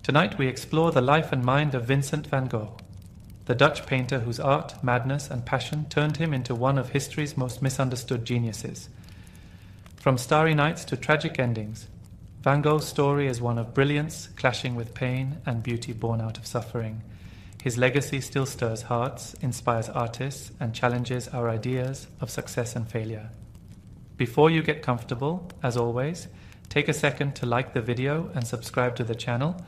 Tonight we explore the life and mind of Vincent van Gogh, the Dutch painter whose art, madness, and passion turned him into one of history's most misunderstood geniuses. From starry nights to tragic endings, Van Gogh's story is one of brilliance clashing with pain and beauty born out of suffering. His legacy still stirs hearts, inspires artists, and challenges our ideas of success and failure. Before you get comfortable, as always, take a second to like the video and subscribe to the channel,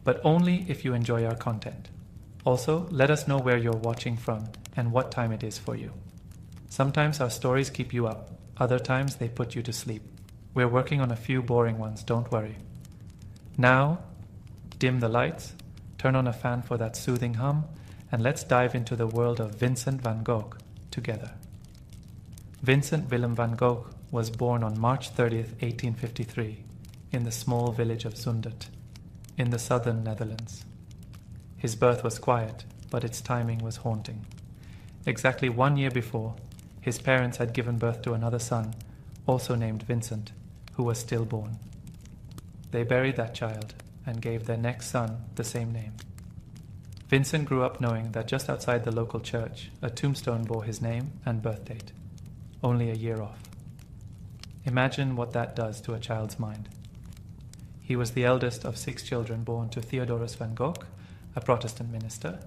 but only if you enjoy our content. Also, let us know where you're watching from and what time it is for you. Sometimes our stories keep you up, other times they put you to sleep. We're working on a few boring ones, don't worry. Now, dim the lights, turn on a fan for that soothing hum, and let's dive into the world of Vincent van Gogh together. Vincent Willem van Gogh was born on March 30th, 1853, in the small village of Zundert, in the southern Netherlands. His birth was quiet, but its timing was haunting. Exactly 1 year before, his parents had given birth to another son, also named Vincent, who was stillborn. They buried that child and gave their next son the same name. Vincent grew up knowing that just outside the local church, a tombstone bore his name and birth date, only a year off. Imagine what that does to a child's mind. He was the eldest of 6 children born to Theodorus van Gogh, a Protestant minister,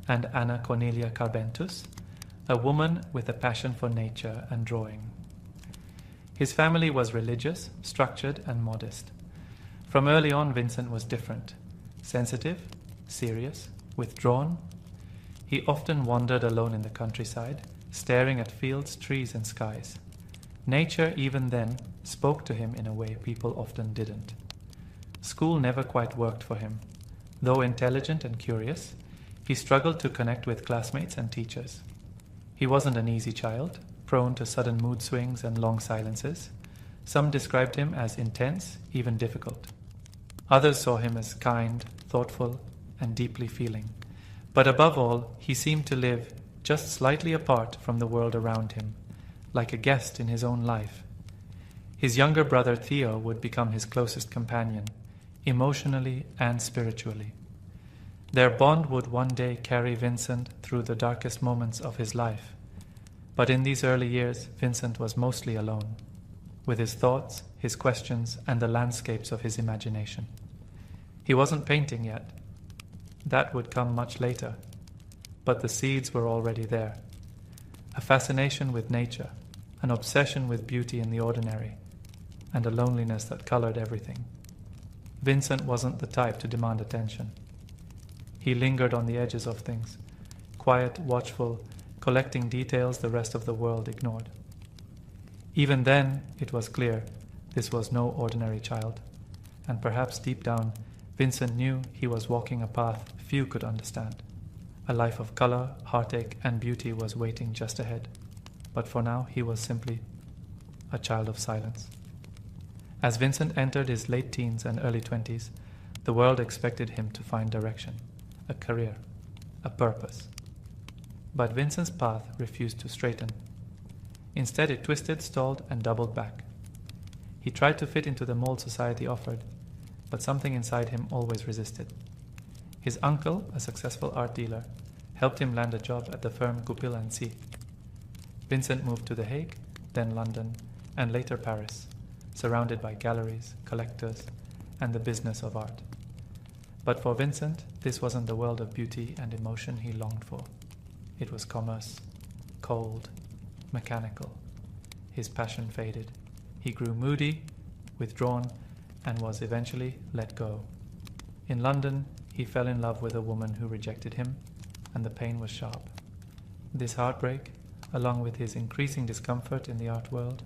and Anna Cornelia Carbentus, a woman with a passion for nature and drawing. His family was religious, structured, and modest. From early on, Vincent was different, sensitive, serious, withdrawn. He often wandered alone in the countryside, staring at fields, trees, and skies. Nature, even then, spoke to him in a way people often didn't. School never quite worked for him. Though intelligent and curious, he struggled to connect with classmates and teachers. He wasn't an easy child, prone to sudden mood swings and long silences. Some described him as intense, even difficult. Others saw him as kind, thoughtful, and deeply feeling. But above all, he seemed to live just slightly apart from the world around him, like a guest in his own life. His younger brother Theo would become his closest companion, emotionally and spiritually. Their bond would one day carry Vincent through the darkest moments of his life. But in these early years, Vincent was mostly alone, with his thoughts, his questions, and the landscapes of his imagination. He wasn't painting yet. That would come much later, but the seeds were already there. A fascination with nature, an obsession with beauty in the ordinary, and a loneliness that colored everything. Vincent wasn't the type to demand attention. He lingered on the edges of things, quiet, watchful, collecting details the rest of the world ignored. Even then, it was clear this was no ordinary child, and perhaps deep down, Vincent knew he was walking a path few could understand. A life of color, heartache, and beauty was waiting just ahead. But for now, he was simply a child of silence. As Vincent entered his late teens and early 20s, the world expected him to find direction, a career, a purpose. But Vincent's path refused to straighten. Instead, it twisted, stalled, and doubled back. He tried to fit into the mold society offered, but something inside him always resisted. His uncle, a successful art dealer, helped him land a job at the firm Goupil & Cie. Vincent moved to The Hague, then London, and later Paris, surrounded by galleries, collectors, and the business of art. But for Vincent, this wasn't the world of beauty and emotion he longed for. It was commerce, cold, mechanical. His passion faded. He grew moody, withdrawn, and was eventually let go. In London, he fell in love with a woman who rejected him, and the pain was sharp. This heartbreak, along with his increasing discomfort in the art world,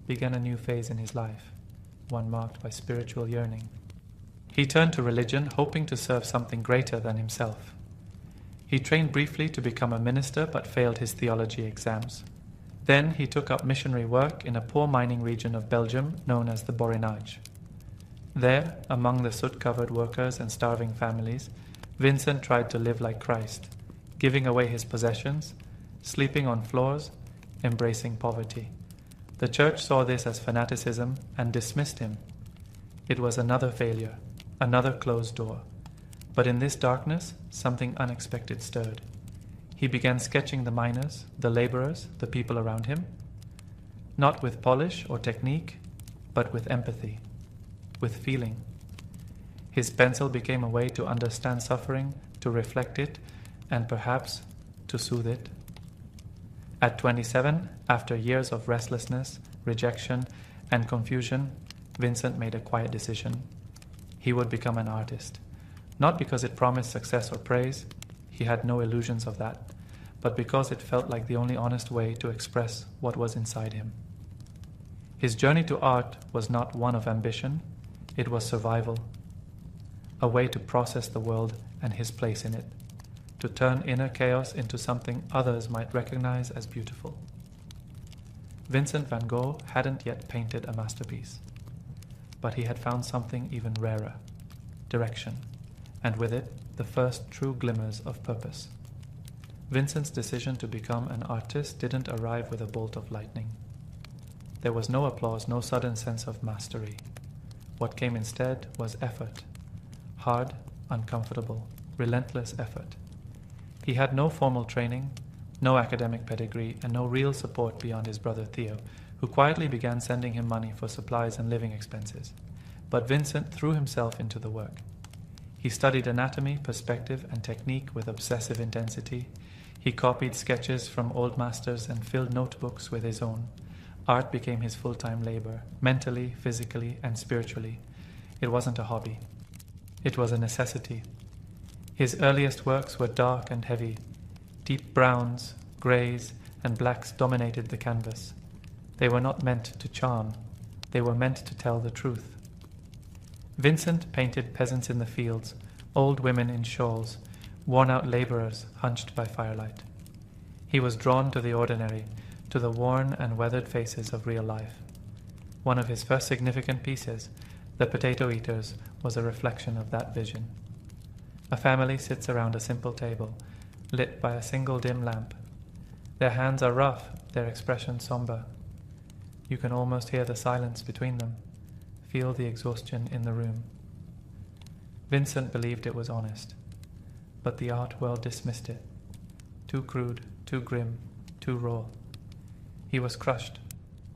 began a new phase in his life, one marked by spiritual yearning. He turned to religion, hoping to serve something greater than himself. He trained briefly to become a minister, but failed his theology exams. Then he took up missionary work in a poor mining region of Belgium known as the Borinage. There, among the soot-covered workers and starving families, Vincent tried to live like Christ, giving away his possessions, sleeping on floors, embracing poverty. The church saw this as fanaticism and dismissed him. It was another failure, another closed door. But in this darkness, something unexpected stirred. He began sketching the miners, the laborers, the people around him, not with polish or technique, but with empathy, with feeling. His pencil became a way to understand suffering, to reflect it, and perhaps to soothe it. At 27, after years of restlessness, rejection, and confusion, Vincent made a quiet decision. He would become an artist. Not because it promised success or praise, he had no illusions of that, but because it felt like the only honest way to express what was inside him. His journey to art was not one of ambition, it was survival, a way to process the world and his place in it, to turn inner chaos into something others might recognize as beautiful. Vincent van Gogh hadn't yet painted a masterpiece, but he had found something even rarer, direction, and with it, the first true glimmers of purpose. Vincent's decision to become an artist didn't arrive with a bolt of lightning. There was no applause, no sudden sense of mastery. What came instead was effort. Hard, uncomfortable, relentless effort. He had no formal training, no academic pedigree, and no real support beyond his brother Theo, who quietly began sending him money for supplies and living expenses. But Vincent threw himself into the work. He studied anatomy, perspective, and technique with obsessive intensity. He copied sketches from old masters and filled notebooks with his own. Art became his full-time labor, mentally, physically, and spiritually. It wasn't a hobby. It was a necessity. His earliest works were dark and heavy. Deep browns, greys, and blacks dominated the canvas. They were not meant to charm. They were meant to tell the truth. Vincent painted peasants in the fields, old women in shawls, worn-out laborers hunched by firelight. He was drawn to the ordinary, to the worn and weathered faces of real life. One of his first significant pieces, The Potato Eaters, was a reflection of that vision. A family sits around a simple table, lit by a single dim lamp. Their hands are rough, their expression somber. You can almost hear the silence between them, feel the exhaustion in the room. Vincent believed it was honest, but the art world dismissed it. Too crude, too grim, too raw. He was crushed,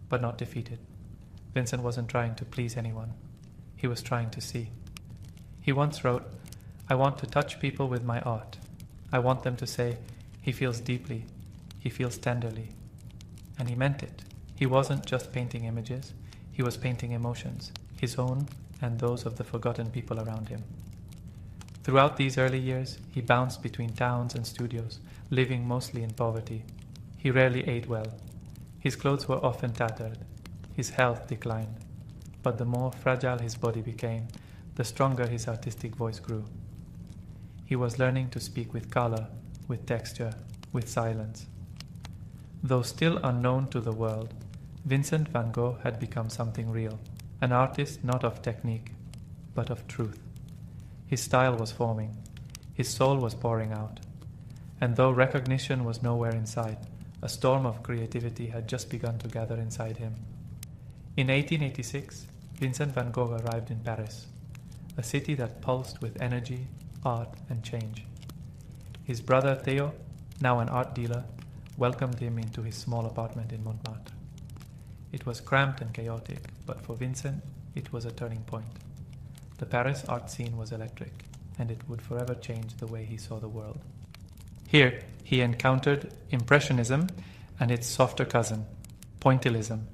but not defeated. Vincent wasn't trying to please anyone. He was trying to see. He once wrote, "I want to touch people with my art. I want them to say, he feels deeply, he feels tenderly." And he meant it. He wasn't just painting images, he was painting emotions, his own and those of the forgotten people around him. Throughout these early years, he bounced between towns and studios, living mostly in poverty. He rarely ate well. His clothes were often tattered. His health declined. But the more fragile his body became, the stronger his artistic voice grew. He was learning to speak with color, with texture, with silence. Though still unknown to the world, Vincent van Gogh had become something real, an artist not of technique, but of truth. His style was forming, his soul was pouring out, and though recognition was nowhere in sight, a storm of creativity had just begun to gather inside him. In 1886, Vincent van Gogh arrived in Paris, a city that pulsed with energy, art, and change. His brother Theo, now an art dealer, welcomed him into his small apartment in Montmartre. It was cramped and chaotic, but for Vincent, it was a turning point. The Paris art scene was electric, and it would forever change the way he saw the world. Here, he encountered Impressionism and its softer cousin, Pointillism.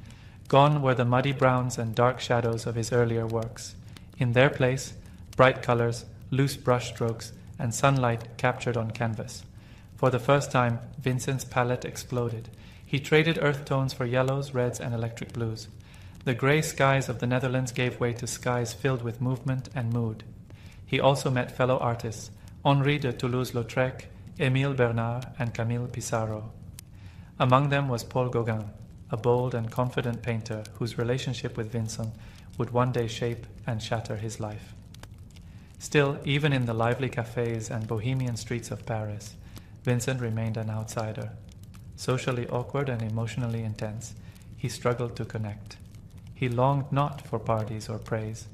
Gone were the muddy browns and dark shadows of his earlier works. In their place, bright colors, loose brushstrokes, and sunlight captured on canvas. For the first time, Vincent's palette exploded. He traded earth tones for yellows, reds, and electric blues. The grey skies of the Netherlands gave way to skies filled with movement and mood. He also met fellow artists, Henri de Toulouse-Lautrec, Émile Bernard, and Camille Pissarro. Among them was Paul Gauguin, a bold and confident painter whose relationship with Vincent would one day shape and shatter his life. Still, even in the lively cafes and bohemian streets of Paris, Vincent remained an outsider. Socially awkward and emotionally intense, he struggled to connect. He longed not for parties or praise,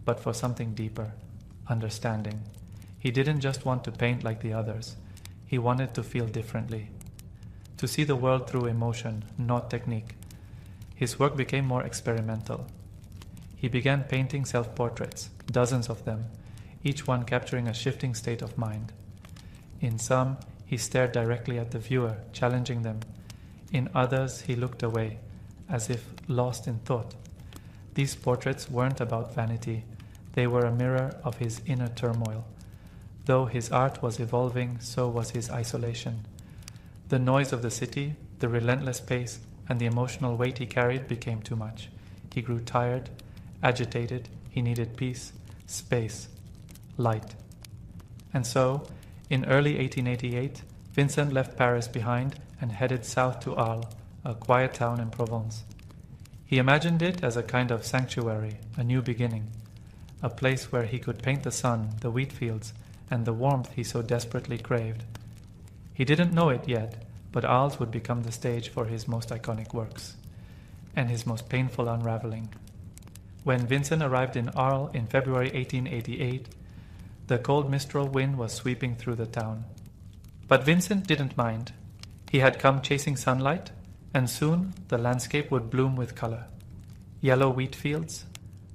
but for something deeper, understanding. He didn't just want to paint like the others. He wanted to feel differently, to see the world through emotion, not technique. His work became more experimental. He began painting self-portraits, dozens of them, each one capturing a shifting state of mind. In some, he stared directly at the viewer, challenging them. In others, he looked away, as if lost in thought. These portraits weren't about vanity. They were a mirror of his inner turmoil. Though his art was evolving, so was his isolation. The noise of the city, the relentless pace, and the emotional weight he carried became too much. He grew tired, agitated. He needed peace, space, light. And so, in early 1888, Vincent left Paris behind and headed south to Arles, a quiet town in Provence. He imagined it as a kind of sanctuary, a new beginning, a place where he could paint the sun, the wheat fields, and the warmth he so desperately craved. He didn't know it yet, but Arles would become the stage for his most iconic works, and his most painful unraveling. When Vincent arrived in Arles in February 1888, the cold mistral wind was sweeping through the town. But Vincent didn't mind. He had come chasing sunlight, and soon the landscape would bloom with color. Yellow wheat fields,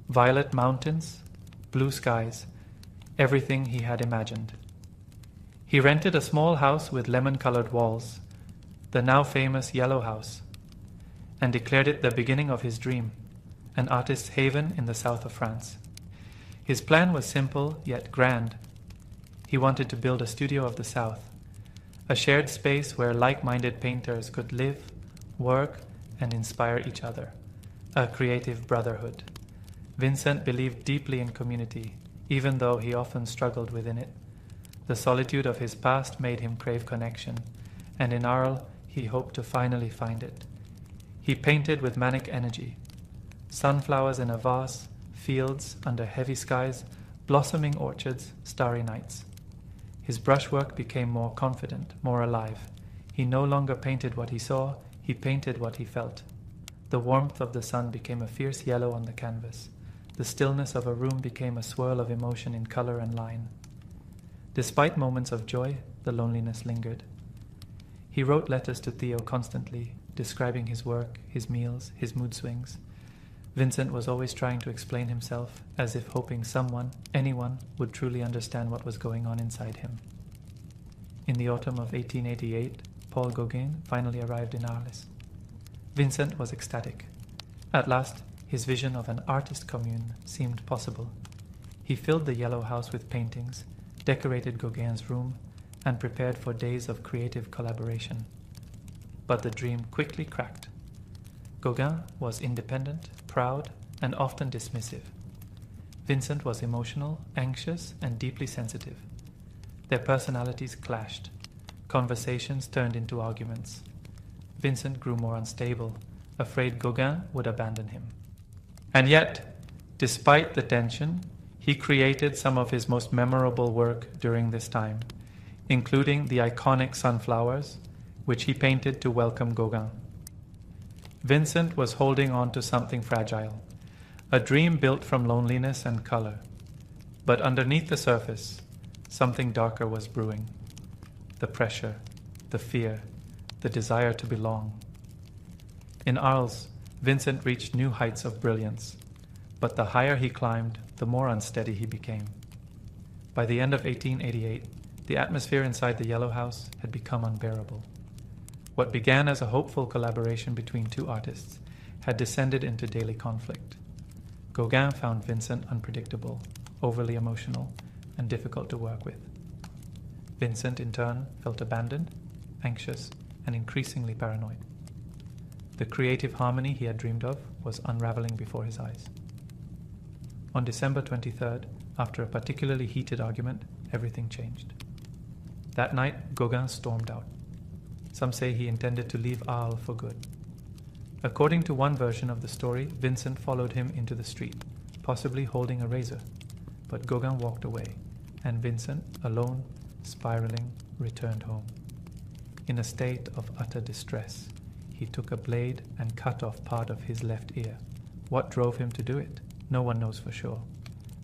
violet mountains, blue skies, everything he had imagined. He rented a small house with lemon-colored walls, the now famous Yellow House, and declared it the beginning of his dream, an artist's haven in the south of France. His plan was simple yet grand. He wanted to build a studio of the South, a shared space where like-minded painters could live, work, and inspire each other, a creative brotherhood. Vincent believed deeply in community, even though he often struggled within it. The solitude of his past made him crave connection, and in Arles he hoped to finally find it. He painted with manic energy, sunflowers in a vase, fields under heavy skies, blossoming orchards, starry nights. His brushwork became more confident, more alive. He no longer painted what he saw, he painted what he felt. The warmth of the sun became a fierce yellow on the canvas. The stillness of a room became a swirl of emotion in color and line. Despite moments of joy, the loneliness lingered. He wrote letters to Theo constantly, describing his work, his meals, his mood swings. Vincent was always trying to explain himself, as if hoping someone, anyone, would truly understand what was going on inside him. In the autumn of 1888, Paul Gauguin finally arrived in Arles. Vincent was ecstatic. At last, his vision of an artist commune seemed possible. He filled the Yellow House with paintings, decorated Gauguin's room, and prepared for days of creative collaboration. But the dream quickly cracked. Gauguin was independent, proud, and often dismissive. Vincent was emotional, anxious, and deeply sensitive. Their personalities clashed. Conversations turned into arguments. Vincent grew more unstable, afraid Gauguin would abandon him. And yet, despite the tension, he created some of his most memorable work during this time, including the iconic sunflowers, which he painted to welcome Gauguin. Vincent was holding on to something fragile, a dream built from loneliness and color. But underneath the surface, something darker was brewing. The pressure, the fear, the desire to belong. In Arles, Vincent reached new heights of brilliance, but the higher he climbed, the more unsteady he became. By the end of 1888, the atmosphere inside the Yellow House had become unbearable. What began as a hopeful collaboration between two artists had descended into daily conflict. Gauguin found Vincent unpredictable, overly emotional, and difficult to work with. Vincent, in turn, felt abandoned, anxious, and increasingly paranoid. The creative harmony he had dreamed of was unraveling before his eyes. On December 23rd, after a particularly heated argument, everything changed. That night, Gauguin stormed out. Some say he intended to leave Arles for good. According to one version of the story, Vincent followed him into the street, possibly holding a razor. But Gauguin walked away, and Vincent, alone, spiraling, returned home. In a state of utter distress, he took a blade and cut off part of his left ear. What drove him to do it? No one knows for sure.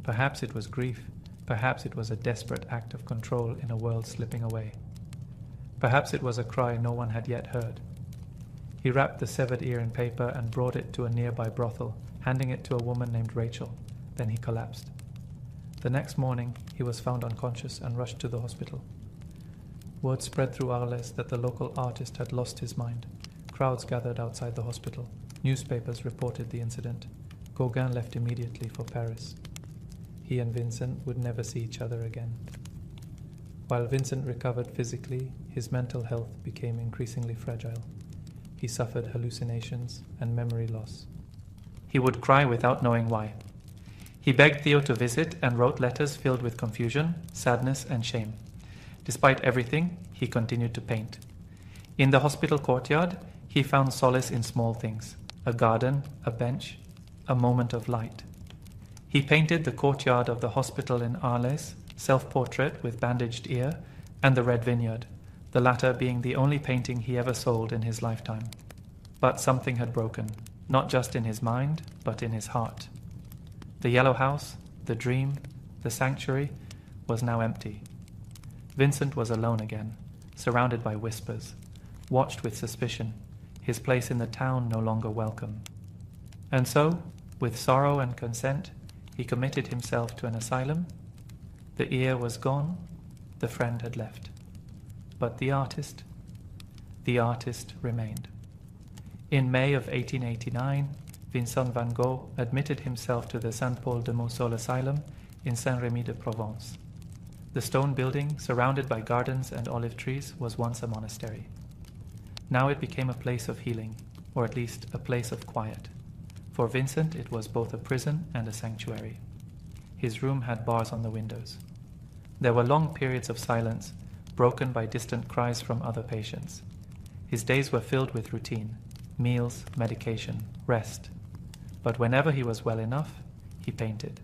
Perhaps it was grief. Perhaps it was a desperate act of control in a world slipping away. Perhaps it was a cry no one had yet heard. He wrapped the severed ear in paper and brought it to a nearby brothel, handing it to a woman named Rachel. Then he collapsed. The next morning, he was found unconscious and rushed to the hospital. Word spread through Arles that the local artist had lost his mind. Crowds gathered outside the hospital. Newspapers reported the incident. Gauguin left immediately for Paris. He and Vincent would never see each other again. While Vincent recovered physically, his mental health became increasingly fragile. He suffered hallucinations and memory loss. He would cry without knowing why. He begged Theo to visit and wrote letters filled with confusion, sadness, and shame. Despite everything, he continued to paint. In the hospital courtyard, he found solace in small things: a garden, a bench, a moment of light. He painted the courtyard of the hospital in Arles, self-portrait with bandaged ear, and the Red Vineyard, the latter being the only painting he ever sold in his lifetime. But something had broken, not just in his mind, but in his heart. The yellow house, the dream, the sanctuary, was now empty. Vincent was alone again, surrounded by whispers, watched with suspicion, his place in the town no longer welcome. And so, with sorrow and consent, he committed himself to an asylum. The ear was gone, the friend had left. But the artist remained. In May of 1889, Vincent van Gogh admitted himself to the Saint-Paul de Monceau Asylum in Saint-Rémy-de-Provence. The stone building, surrounded by gardens and olive trees, was once a monastery. Now it became a place of healing, or at least a place of quiet. For Vincent, it was both a prison and a sanctuary. His room had bars on the windows. There were long periods of silence, broken by distant cries from other patients. His days were filled with routine: meals, medication, rest. But whenever he was well enough, he painted.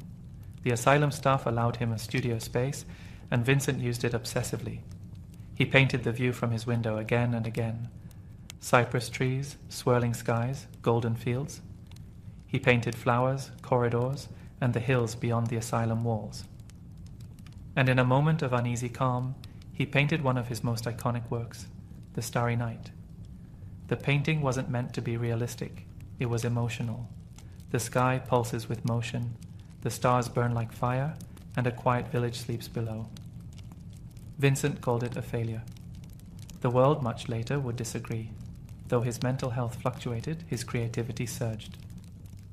The asylum staff allowed him a studio space, and Vincent used it obsessively. He painted the view from his window again and again: cypress trees, swirling skies, golden fields. He painted flowers, corridors, and the hills beyond the asylum walls. And in a moment of uneasy calm, he painted one of his most iconic works, The Starry Night. The painting wasn't meant to be realistic. It was emotional. The sky pulses with motion, the stars burn like fire, and a quiet village sleeps below. Vincent called it a failure. The world, much later, would disagree. Though his mental health fluctuated, his creativity surged.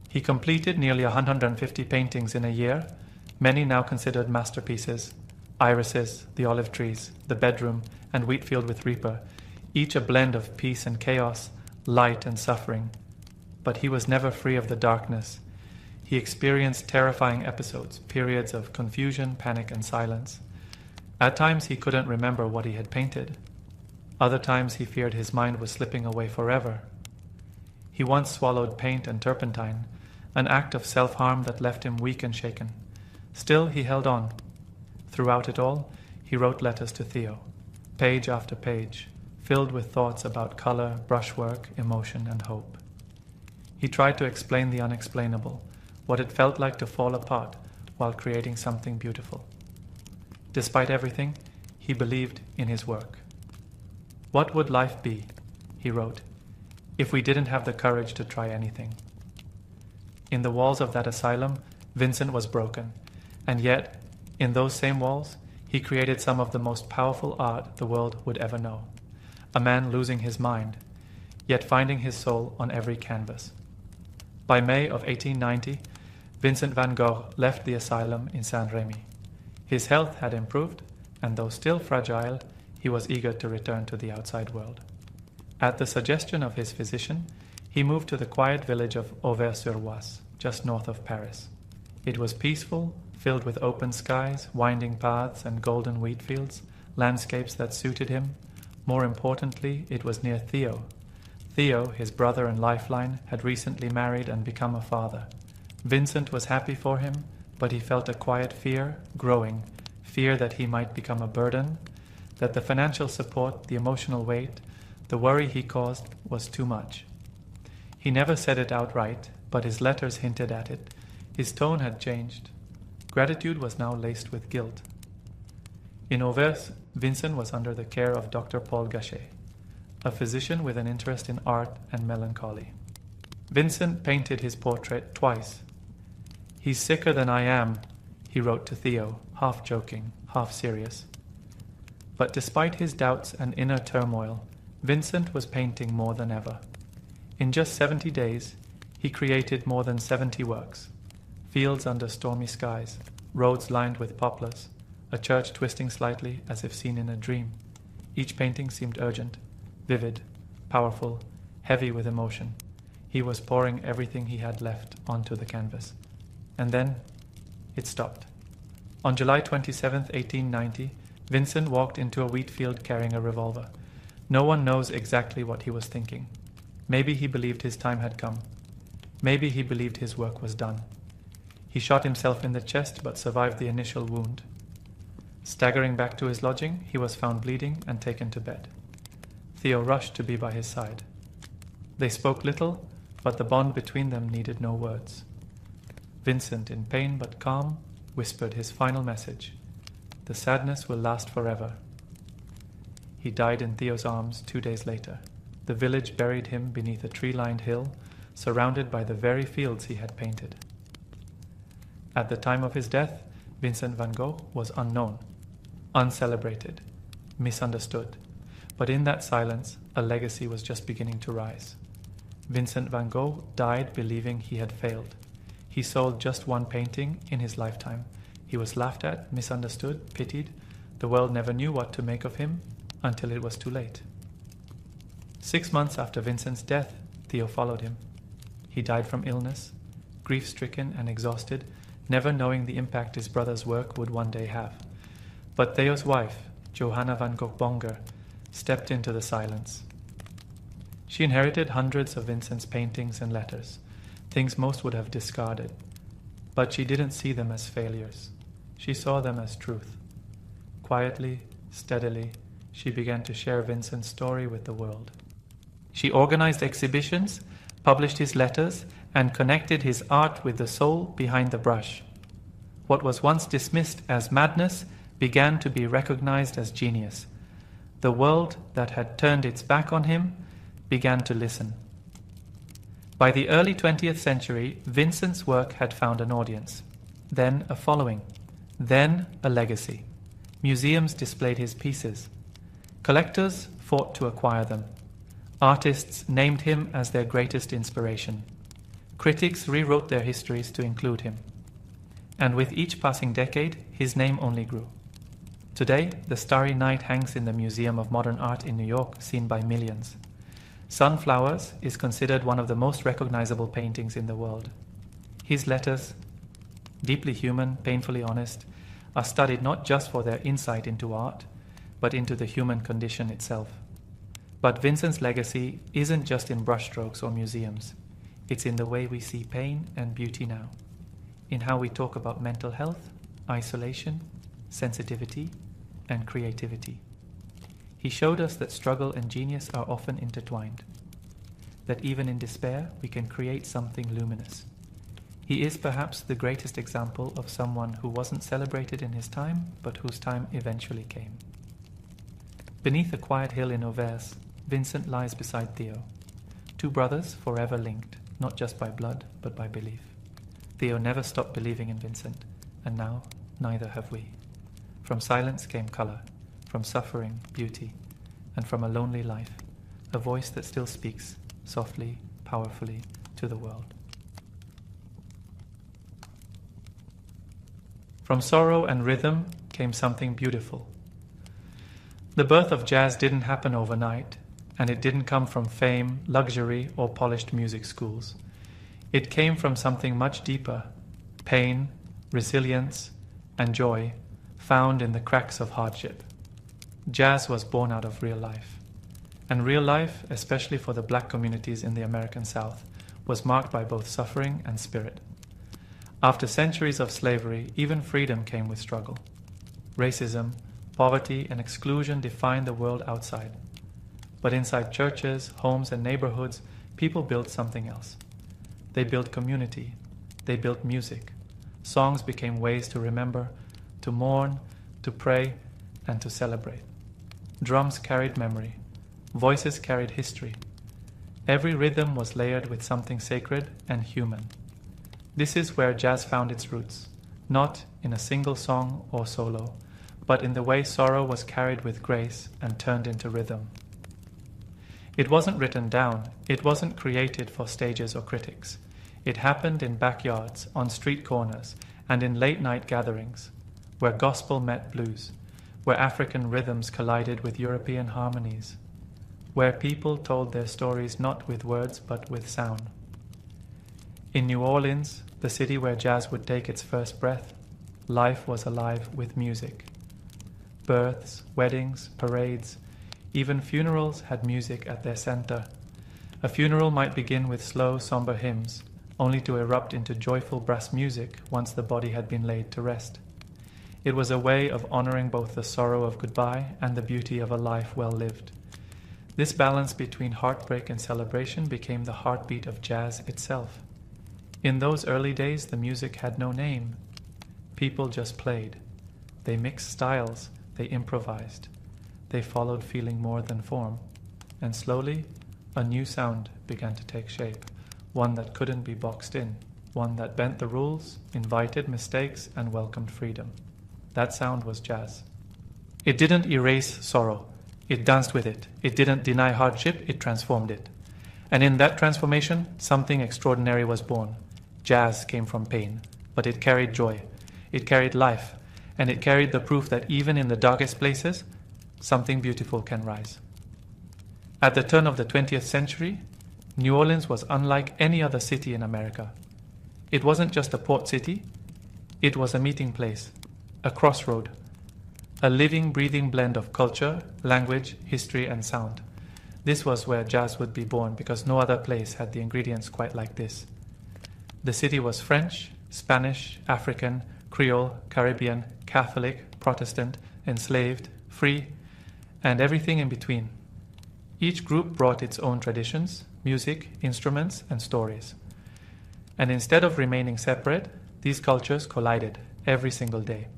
He completed nearly 150 paintings in a year, many now considered masterpieces: irises, the olive trees, the bedroom, and Wheatfield with Reaper, each a blend of peace and chaos, light and suffering. But he was never free of the darkness. He experienced terrifying episodes, periods of confusion, panic, and silence. At times he couldn't remember what he had painted. Other times he feared his mind was slipping away forever. He once swallowed paint and turpentine, an act of self-harm that left him weak and shaken. Still, he held on. Throughout it all, he wrote letters to Theo, page after page, filled with thoughts about color, brushwork, emotion, and hope. He tried to explain the unexplainable, what it felt like to fall apart while creating something beautiful. Despite everything, he believed in his work. "What would life be," he wrote, "if we didn't have the courage to try anything?" In the walls of that asylum, Vincent was broken, and yet, in those same walls, he created some of the most powerful art the world would ever know. A man losing his mind, yet finding his soul on every canvas. By May of 1890, Vincent van Gogh left the asylum in Saint-Rémy. His health had improved, and though still fragile, he was eager to return to the outside world. At the suggestion of his physician, he moved to the quiet village of Auvers-sur-Oise, just north of Paris. It was peaceful, filled with open skies, winding paths, and golden wheat fields, landscapes that suited him. More importantly, it was near Theo. Theo, his brother and lifeline, had recently married and become a father. Vincent was happy for him, but he felt a quiet fear growing, fear that he might become a burden, that the financial support, the emotional weight, the worry he caused was too much. He never said it outright, but his letters hinted at it. His tone had changed. Gratitude was now laced with guilt. In Auvers, Vincent was under the care of Dr. Paul Gachet, a physician with an interest in art and melancholy. Vincent painted his portrait twice. "He's sicker than I am," he wrote to Theo, half joking, half serious. But despite his doubts and inner turmoil, Vincent was painting more than ever. In just 70 days, he created more than 70 works. Fields under stormy skies, roads lined with poplars, a church twisting slightly as if seen in a dream. Each painting seemed urgent, vivid, powerful, heavy with emotion. He was pouring everything he had left onto the canvas. And then it stopped. On July 27, 1890, Vincent walked into a wheat field carrying a revolver. No one knows exactly what he was thinking. Maybe he believed his time had come. Maybe he believed his work was done. He shot himself in the chest but survived the initial wound. Staggering back to his lodging, he was found bleeding and taken to bed. Theo rushed to be by his side. They spoke little, but the bond between them needed no words. Vincent, in pain but calm, whispered his final message: "The sadness will last forever." He died in Theo's arms 2 days later. The village buried him beneath a tree-lined hill, surrounded by the very fields he had painted. At the time of his death, Vincent van Gogh was unknown, uncelebrated, misunderstood. But in that silence, a legacy was just beginning to rise. Vincent van Gogh died believing he had failed. He sold just one painting in his lifetime. He was laughed at, misunderstood, pitied. The world never knew what to make of him until it was too late. 6 months after Vincent's death, Theo followed him. He died from illness, grief-stricken and exhausted, never knowing the impact his brother's work would one day have. But Theo's wife, Johanna van Gogh Bonger, stepped into the silence. She inherited hundreds of Vincent's paintings and letters, things most would have discarded. But she didn't see them as failures. She saw them as truth. Quietly, steadily, she began to share Vincent's story with the world. She organized exhibitions, published his letters, and connected his art with the soul behind the brush. What was once dismissed as madness began to be recognized as genius. The world that had turned its back on him began to listen. By the early 20th century, Vincent's work had found an audience, then a following, then a legacy. Museums displayed his pieces. Collectors fought to acquire them. Artists named him as their greatest inspiration. Critics rewrote their histories to include him. And with each passing decade, his name only grew. Today, the Starry Night hangs in the Museum of Modern Art in New York, seen by millions. Sunflowers is considered one of the most recognizable paintings in the world. His letters, deeply human, painfully honest, are studied not just for their insight into art, but into the human condition itself. But Vincent's legacy isn't just in brushstrokes or museums. It's in the way we see pain and beauty now, in how we talk about mental health, isolation, sensitivity, and creativity. He showed us that struggle and genius are often intertwined, that even in despair we can create something luminous. He is perhaps the greatest example of someone who wasn't celebrated in his time, but whose time eventually came. Beneath a quiet hill in Auvers, Vincent lies beside Theo, two brothers forever linked, not just by blood, but by belief. Theo never stopped believing in Vincent, and now neither have we. From silence came color, from suffering, beauty, and from a lonely life, a voice that still speaks, softly, powerfully, to the world. From sorrow and rhythm came something beautiful. The birth of jazz didn't happen overnight, and it didn't come from fame, luxury, or polished music schools. It came from something much deeper, pain, resilience, and joy found in the cracks of hardship. Jazz was born out of real life. And real life, especially for the black communities in the American South, was marked by both suffering and spirit. After centuries of slavery, even freedom came with struggle. Racism, poverty, and exclusion defined the world outside. But inside churches, homes, and neighborhoods, people built something else. They built community. They built music. Songs became ways to remember, to mourn, to pray, and to celebrate. Drums carried memory. Voices carried history. Every rhythm was layered with something sacred and human. This is where jazz found its roots, not in a single song or solo, but in the way sorrow was carried with grace and turned into rhythm. It wasn't written down, it wasn't created for stages or critics. It happened in backyards, on street corners, and in late-night gatherings, where gospel met blues, where African rhythms collided with European harmonies, where people told their stories not with words but with sound. In New Orleans, the city where jazz would take its first breath, life was alive with music. Births, weddings, parades, even funerals had music at their center. A funeral might begin with slow, somber hymns, only to erupt into joyful brass music once the body had been laid to rest. It was a way of honoring both the sorrow of goodbye and the beauty of a life well lived. This balance between heartbreak and celebration became the heartbeat of jazz itself. In those early days, the music had no name. People just played. They mixed styles, they improvised. They followed feeling more than form. And slowly, a new sound began to take shape, one that couldn't be boxed in, one that bent the rules, invited mistakes, and welcomed freedom. That sound was jazz. It didn't erase sorrow. It danced with it. It didn't deny hardship. It transformed it. And in that transformation, something extraordinary was born. Jazz came from pain, but it carried joy. It carried life, and it carried the proof that even in the darkest places, something beautiful can rise. At the turn of the 20th century, New Orleans was unlike any other city in America. It wasn't just a port city. It was a meeting place, a crossroad, a living, breathing blend of culture, language, history, and sound. This was where jazz would be born because no other place had the ingredients quite like this. The city was French, Spanish, African, Creole, Caribbean, Catholic, Protestant, enslaved, free, and everything in between. Each group brought its own traditions, music, instruments, and stories. And instead of remaining separate, these cultures collided every single day.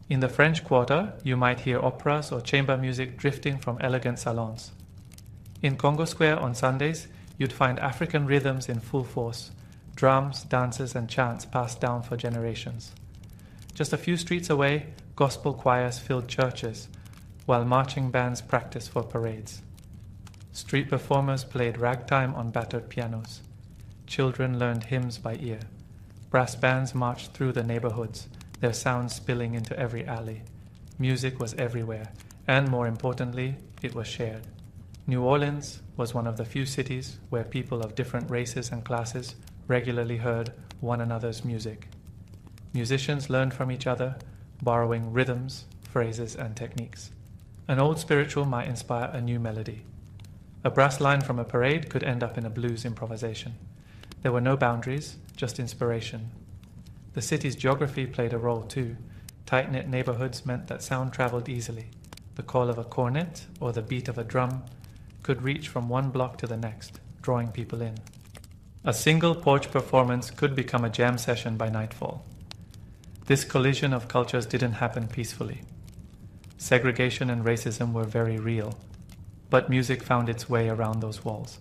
In the French Quarter, you might hear operas or chamber music drifting from elegant salons. In Congo Square on Sundays, you'd find African rhythms in full force, drums, dances, and chants passed down for generations. Just a few streets away, gospel choirs filled churches, while marching bands practiced for parades. Street performers played ragtime on battered pianos. Children learned hymns by ear. Brass bands marched through the neighborhoods, their sounds spilling into every alley. Music was everywhere, and more importantly, it was shared. New Orleans was one of the few cities where people of different races and classes regularly heard one another's music. Musicians learned from each other, borrowing rhythms, phrases, and techniques. An old spiritual might inspire a new melody. A brass line from a parade could end up in a blues improvisation. There were no boundaries, just inspiration. The city's geography played a role too. Tight-knit neighborhoods meant that sound traveled easily. The call of a cornet or the beat of a drum could reach from one block to the next, drawing people in. A single porch performance could become a jam session by nightfall. This collision of cultures didn't happen peacefully. Segregation and racism were very real, but music found its way around those walls.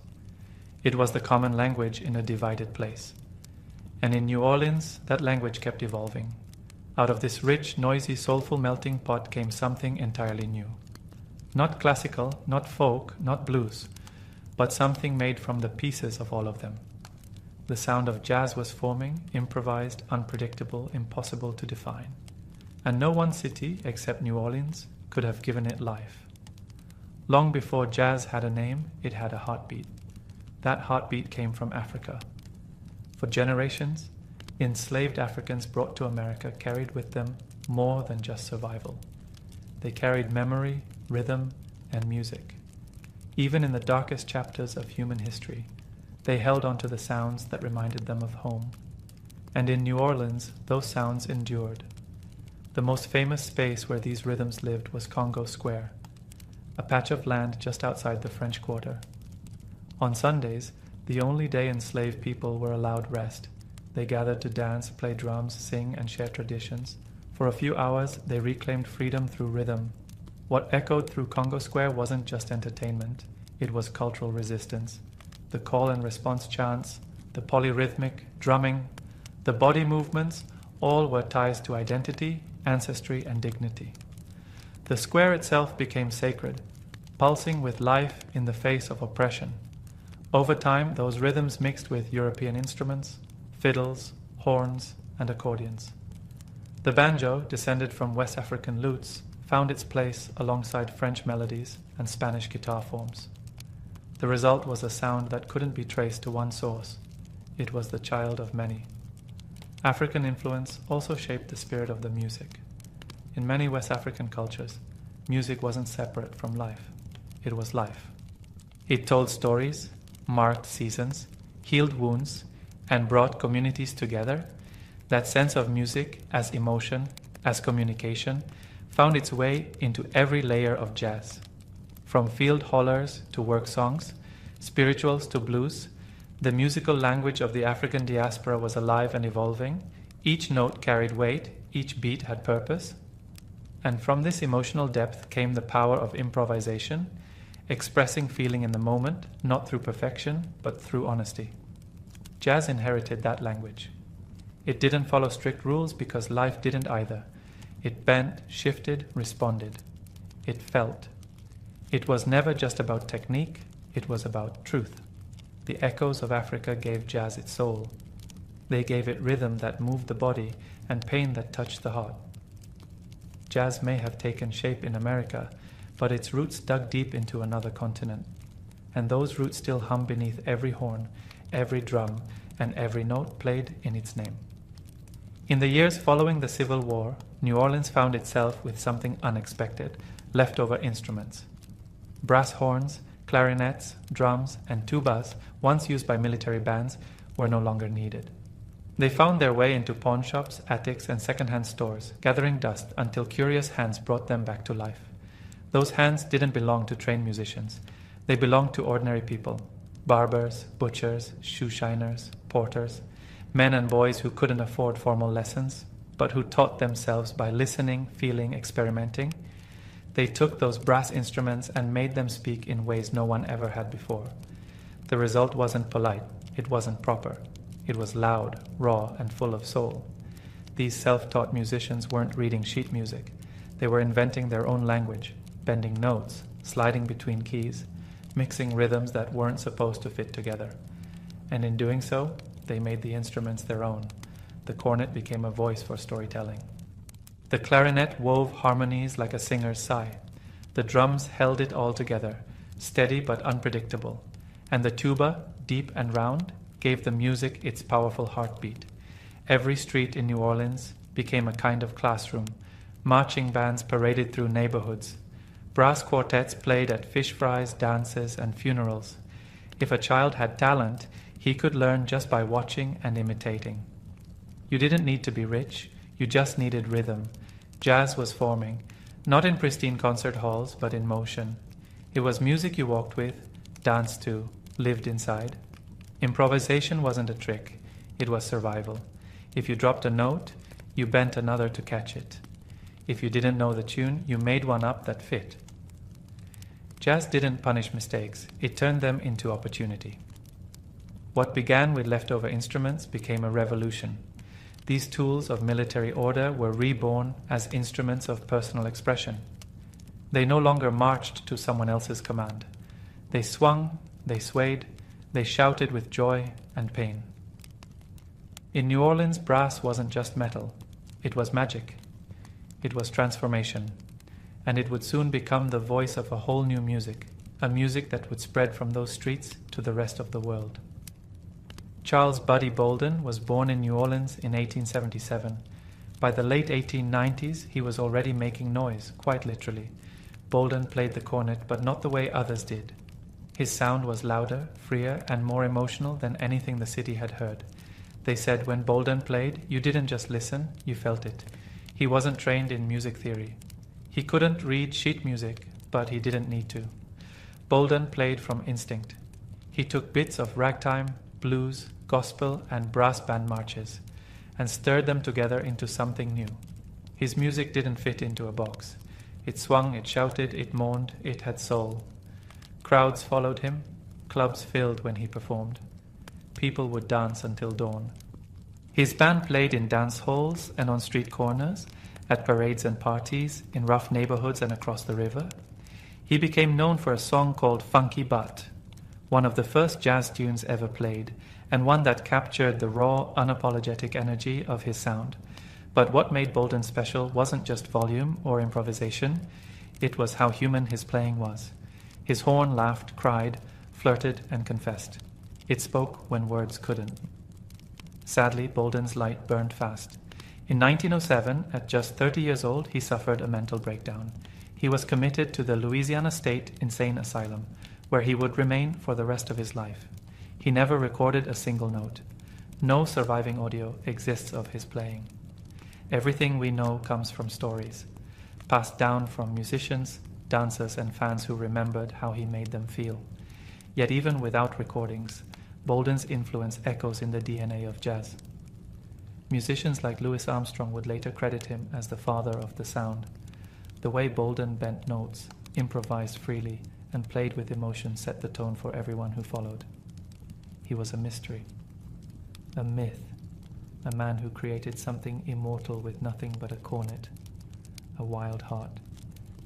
It was the common language in a divided place. And in New Orleans, that language kept evolving. Out of this rich, noisy, soulful melting pot came something entirely new. Not classical, not folk, not blues, but something made from the pieces of all of them. The sound of jazz was forming, improvised, unpredictable, impossible to define. And no one city, except New Orleans, could have given it life. Long before jazz had a name, it had a heartbeat. That heartbeat came from Africa. For generations, enslaved Africans brought to America carried with them more than just survival. They carried memory, rhythm, and music. Even in the darkest chapters of human history, they held on to the sounds that reminded them of home. And in New Orleans, those sounds endured. The most famous space where these rhythms lived was Congo Square, a patch of land just outside the French Quarter. On Sundays, the only day enslaved people were allowed rest, They gathered to dance, play drums, sing, and share traditions. For a few hours, they reclaimed freedom through rhythm. What echoed through Congo Square wasn't just entertainment, it was cultural resistance. The call and response chants, the polyrhythmic drumming, the body movements, all were ties to identity, ancestry, and dignity. The square itself became sacred, pulsing with life in the face of oppression. Over time, those rhythms mixed with European instruments, fiddles, horns, and accordions. The banjo, descended from West African lutes, found its place alongside French melodies and Spanish guitar forms. The result was a sound that couldn't be traced to one source. It was the child of many. African influence also shaped the spirit of the music. In many West African cultures, music wasn't separate from life. It was life. It told stories, marked seasons, healed wounds, and brought communities together. That sense of music as emotion, as communication, found its way into every layer of jazz. From field hollers to work songs, spirituals to blues, the musical language of the African diaspora was alive and evolving. Each note carried weight, each beat had purpose. And from this emotional depth came the power of improvisation, expressing feeling in the moment, not through perfection, but through honesty. Jazz inherited that language. It didn't follow strict rules because life didn't either. It bent, shifted, responded. It felt. It was never just about technique, it was about truth. The echoes of Africa gave jazz its soul. They gave it rhythm that moved the body and pain that touched the heart. Jazz may have taken shape in America, but its roots dug deep into another continent. And those roots still hum beneath every horn, every drum, and every note played in its name. In the years following the Civil War, New Orleans found itself with something unexpected, leftover instruments. Brass horns, clarinets, drums, and tubas, once used by military bands, were no longer needed. They found their way into pawn shops, attics, and second-hand stores, gathering dust until curious hands brought them back to life. Those hands didn't belong to trained musicians. They belonged to ordinary people, barbers, butchers, shoe shiners, porters, men and boys who couldn't afford formal lessons, but who taught themselves by listening, feeling, experimenting. They took those brass instruments and made them speak in ways no one ever had before. The result wasn't polite, it wasn't proper. It was loud, raw, and full of soul. These self-taught musicians weren't reading sheet music. They were inventing their own language, bending notes, sliding between keys, mixing rhythms that weren't supposed to fit together. And in doing so, they made the instruments their own. The cornet became a voice for storytelling. The clarinet wove harmonies like a singer's sigh. The drums held it all together, steady but unpredictable. And the tuba, deep and round, gave the music its powerful heartbeat. Every street in New Orleans became a kind of classroom. Marching bands paraded through neighborhoods. Brass quartets played at fish fries, dances, and funerals. If a child had talent, he could learn just by watching and imitating. You didn't need to be rich, you just needed rhythm. Jazz was forming, not in pristine concert halls, but in motion. It was music you walked with, danced to, lived inside. Improvisation wasn't a trick, it was survival. If you dropped a note, you bent another to catch it. If you didn't know the tune, you made one up that fit. Jazz didn't punish mistakes, it turned them into opportunity. What began with leftover instruments became a revolution. These tools of military order were reborn as instruments of personal expression. They no longer marched to someone else's command. They swung, they swayed, they shouted with joy and pain. In New Orleans, brass wasn't just metal. It was magic. It was transformation. And it would soon become the voice of a whole new music, a music that would spread from those streets to the rest of the world. Charles Buddy Bolden was born in New Orleans in 1877. By the late 1890s, he was already making noise, quite literally. Bolden played the cornet, but not the way others did. His sound was louder, freer, and more emotional than anything the city had heard. They said when Bolden played, you didn't just listen, you felt it. He wasn't trained in music theory. He couldn't read sheet music, but he didn't need to. Bolden played from instinct. He took bits of ragtime, blues, gospel, and brass band marches, and stirred them together into something new. His music didn't fit into a box. It swung, it shouted, it mourned, it had soul. Crowds followed him, clubs filled when he performed. People would dance until dawn. His band played in dance halls and on street corners, at parades and parties, in rough neighborhoods and across the river. He became known for a song called Funky Butt, one of the first jazz tunes ever played, and one that captured the raw, unapologetic energy of his sound. But what made Bolden special wasn't just volume or improvisation, it was how human his playing was. His horn laughed, cried, flirted, and confessed. It spoke when words couldn't. Sadly, Bolden's light burned fast. In 1907, at just 30 years old, he suffered a mental breakdown. He was committed to the Louisiana State Insane Asylum, where he would remain for the rest of his life. He never recorded a single note. No surviving audio exists of his playing. Everything we know comes from stories, passed down from musicians, dancers, and fans who remembered how he made them feel. Yet even without recordings, Bolden's influence echoes in the DNA of jazz. Musicians like Louis Armstrong would later credit him as the father of the sound. The way Bolden bent notes, improvised freely, and played with emotion set the tone for everyone who followed. He was a mystery, a myth, a man who created something immortal with nothing but a cornet, a wild heart,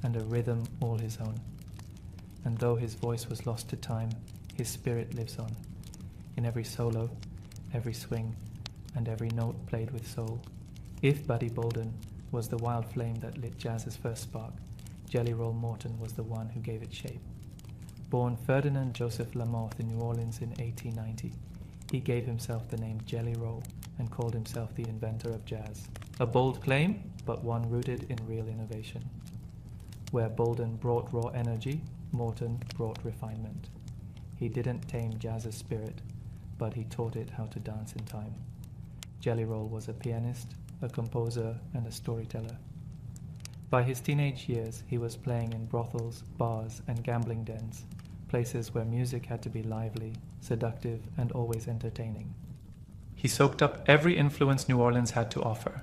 and a rhythm all his own. And though his voice was lost to time, his spirit lives on, in every solo, every swing, and every note played with soul. If Buddy Bolden was the wild flame that lit jazz's first spark, Jelly Roll Morton was the one who gave it shape. Born Ferdinand Joseph Lamothe in New Orleans in 1890, he gave himself the name Jelly Roll and called himself the inventor of jazz. A bold claim, but one rooted in real innovation. Where Bolden brought raw energy, Morton brought refinement. He didn't tame jazz's spirit, but he taught it how to dance in time. Jelly Roll was a pianist, a composer, and a storyteller. By his teenage years, he was playing in brothels, bars, and gambling dens, places where music had to be lively, seductive, and always entertaining. He soaked up every influence New Orleans had to offer: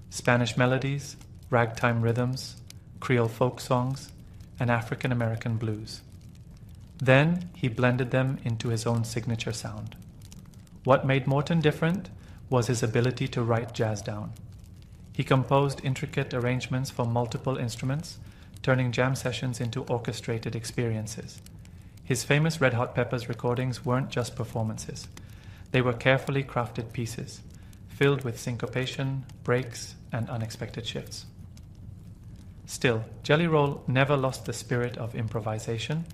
Spanish melodies, ragtime rhythms, Creole folk songs, and African American blues. Then he blended them into his own signature sound. What made Morton different was his ability to write jazz down. He composed intricate arrangements for multiple instruments, turning jam sessions into orchestrated experiences. His famous Red Hot Peppers recordings weren't just performances. They were carefully crafted pieces, filled with syncopation, breaks, and unexpected shifts. Still, Jelly Roll never lost the spirit of improvisation.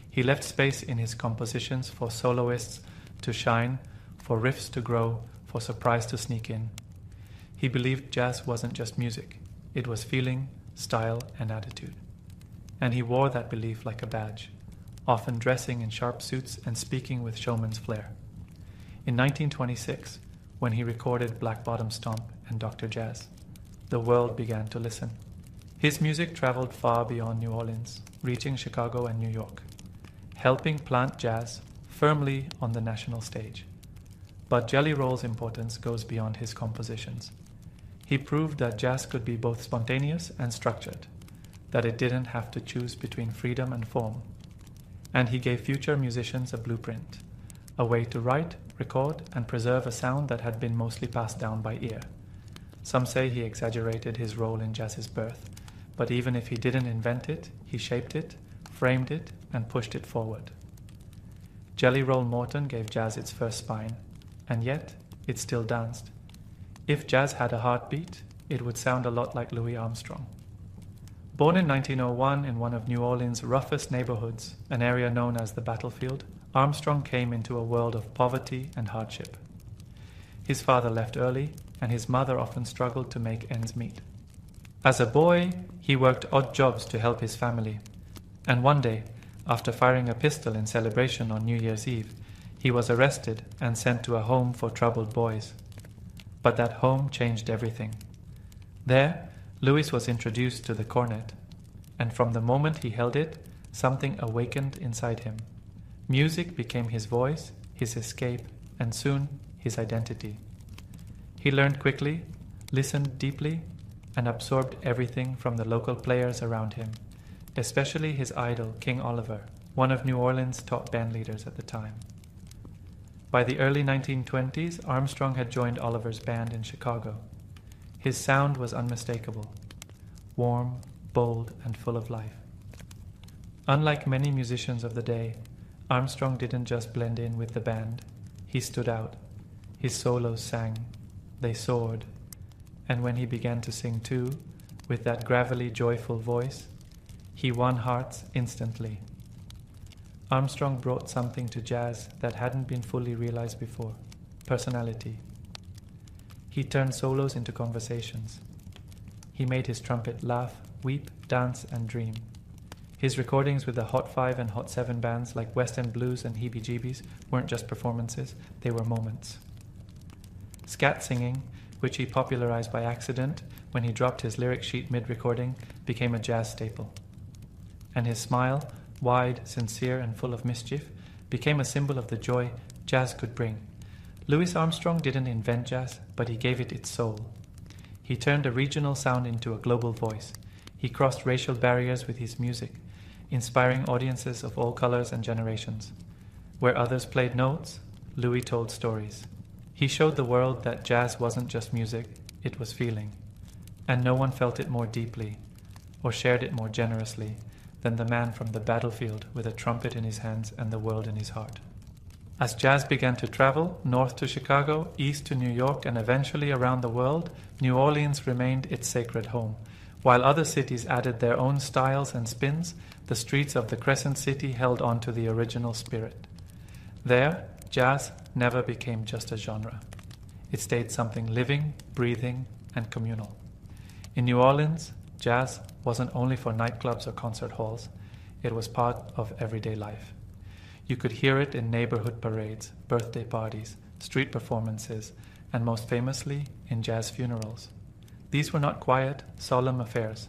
He left space in his compositions for soloists to shine, for riffs to grow, for surprise to sneak in. He believed jazz wasn't just music, it was feeling, style, and attitude. And he wore that belief like a badge, often dressing in sharp suits and speaking with showman's flair. In 1926, when he recorded Black Bottom Stomp and Dr. Jazz, the world began to listen. His music traveled far beyond New Orleans, reaching Chicago and New York, helping plant jazz firmly on the national stage. But Jelly Roll's importance goes beyond his compositions. He proved that jazz could be both spontaneous and structured, that it didn't have to choose between freedom and form. And he gave future musicians a blueprint, a way to write, record, and preserve a sound that had been mostly passed down by ear. Some say he exaggerated his role in jazz's birth, but even if he didn't invent it, he shaped it, framed it, and pushed it forward. Jelly Roll Morton gave jazz its first spine, and yet it still danced. If jazz had a heartbeat, it would sound a lot like Louis Armstrong. Born in 1901 in one of New Orleans' roughest neighborhoods, an area known as the Battlefield, Armstrong came into a world of poverty and hardship. His father left early, and his mother often struggled to make ends meet. As a boy, he worked odd jobs to help his family, and one day, after firing a pistol in celebration on New Year's Eve, he was arrested and sent to a home for troubled boys. But that home changed everything. There, Louis was introduced to the cornet, and from the moment he held it, something awakened inside him. Music became his voice, his escape, and soon his identity. He learned quickly, listened deeply, and absorbed everything from the local players around him, especially his idol, King Oliver, one of New Orleans' top band leaders at the time. By the early 1920s, Armstrong had joined Oliver's band in Chicago. His sound was unmistakable, warm, bold, and full of life. Unlike many musicians of the day, Armstrong didn't just blend in with the band. He stood out. His solos sang. They soared. And when he began to sing too, with that gravelly, joyful voice, he won hearts instantly. Armstrong brought something to jazz that hadn't been fully realized before: personality. He turned solos into conversations. He made his trumpet laugh, weep, dance, and dream. His recordings with the Hot 5 and Hot 7 bands like West End Blues and Heebie Jeebies weren't just performances, they were moments. Scat singing, which he popularized by accident when he dropped his lyric sheet mid-recording, became a jazz staple. And his smile, wide, sincere, and full of mischief, became a symbol of the joy jazz could bring. Louis Armstrong didn't invent jazz, but he gave it its soul. He turned a regional sound into a global voice. He crossed racial barriers with his music, inspiring audiences of all colors and generations. Where others played notes, Louis told stories. He showed the world that jazz wasn't just music, it was feeling. And no one felt it more deeply, or shared it more generously, than the man from the battlefield with a trumpet in his hands and the world in his heart. As jazz began to travel, north to Chicago, east to New York, and eventually around the world, New Orleans remained its sacred home. While other cities added their own styles and spins, the streets of the Crescent City held on to the original spirit. There, jazz never became just a genre. It stayed something living, breathing, and communal. In New Orleans, jazz wasn't only for nightclubs or concert halls, it was part of everyday life. You could hear it in neighborhood parades, birthday parties, street performances, and most famously, in jazz funerals. These were not quiet, solemn affairs.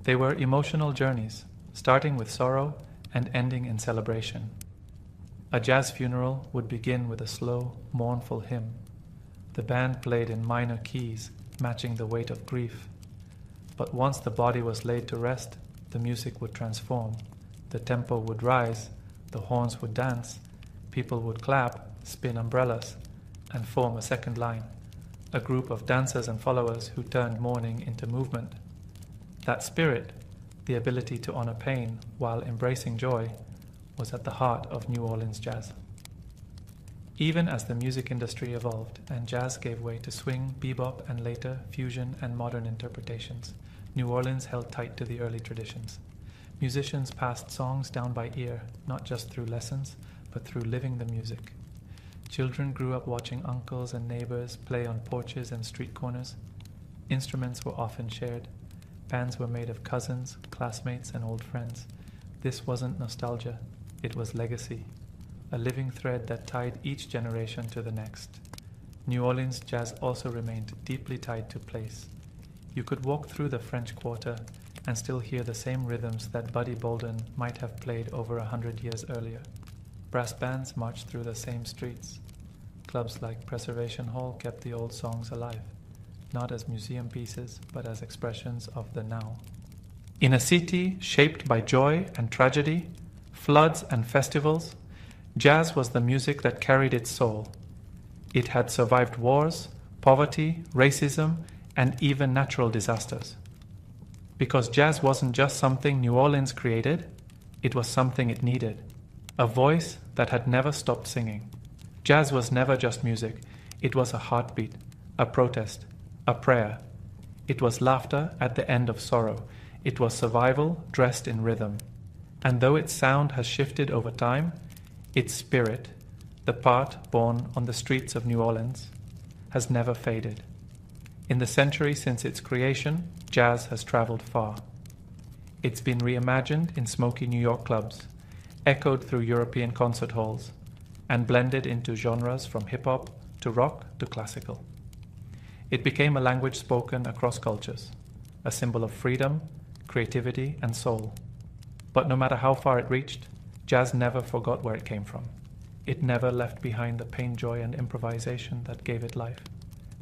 They were emotional journeys, starting with sorrow and ending in celebration. A jazz funeral would begin with a slow, mournful hymn. The band played in minor keys, matching the weight of grief. But once the body was laid to rest, the music would transform. The tempo would rise, the horns would dance, people would clap, spin umbrellas, and form a second line, a group of dancers and followers who turned mourning into movement. That spirit, the ability to honor pain while embracing joy, was at the heart of New Orleans jazz. Even as the music industry evolved and jazz gave way to swing, bebop, and later fusion and modern interpretations, New Orleans held tight to the early traditions. Musicians passed songs down by ear, not just through lessons, but through living the music. Children grew up watching uncles and neighbors play on porches and street corners. Instruments were often shared. Bands were made of cousins, classmates, and old friends. This wasn't nostalgia, it was legacy, a living thread that tied each generation to the next. New Orleans jazz also remained deeply tied to place. You could walk through the French Quarter and still hear the same rhythms that Buddy Bolden might have played over 100 years earlier. Brass bands marched through the same streets. Clubs like Preservation Hall kept the old songs alive, not as museum pieces, but as expressions of the now. In a city shaped by joy and tragedy, floods and festivals, jazz was the music that carried its soul. It had survived wars, poverty, racism, and even natural disasters. Because jazz wasn't just something New Orleans created, it was something it needed. A voice that had never stopped singing. Jazz was never just music. It was a heartbeat, a protest, a prayer. It was laughter at the end of sorrow. It was survival dressed in rhythm. And though its sound has shifted over time, its spirit, the part born on the streets of New Orleans, has never faded. In the century since its creation, jazz has traveled far. It's been reimagined in smoky New York clubs, echoed through European concert halls, and blended into genres from hip-hop to rock to classical. It became a language spoken across cultures, a symbol of freedom, creativity, and soul. But no matter how far it reached, jazz never forgot where it came from. it never left behind the pain, joy, and improvisation that gave it life.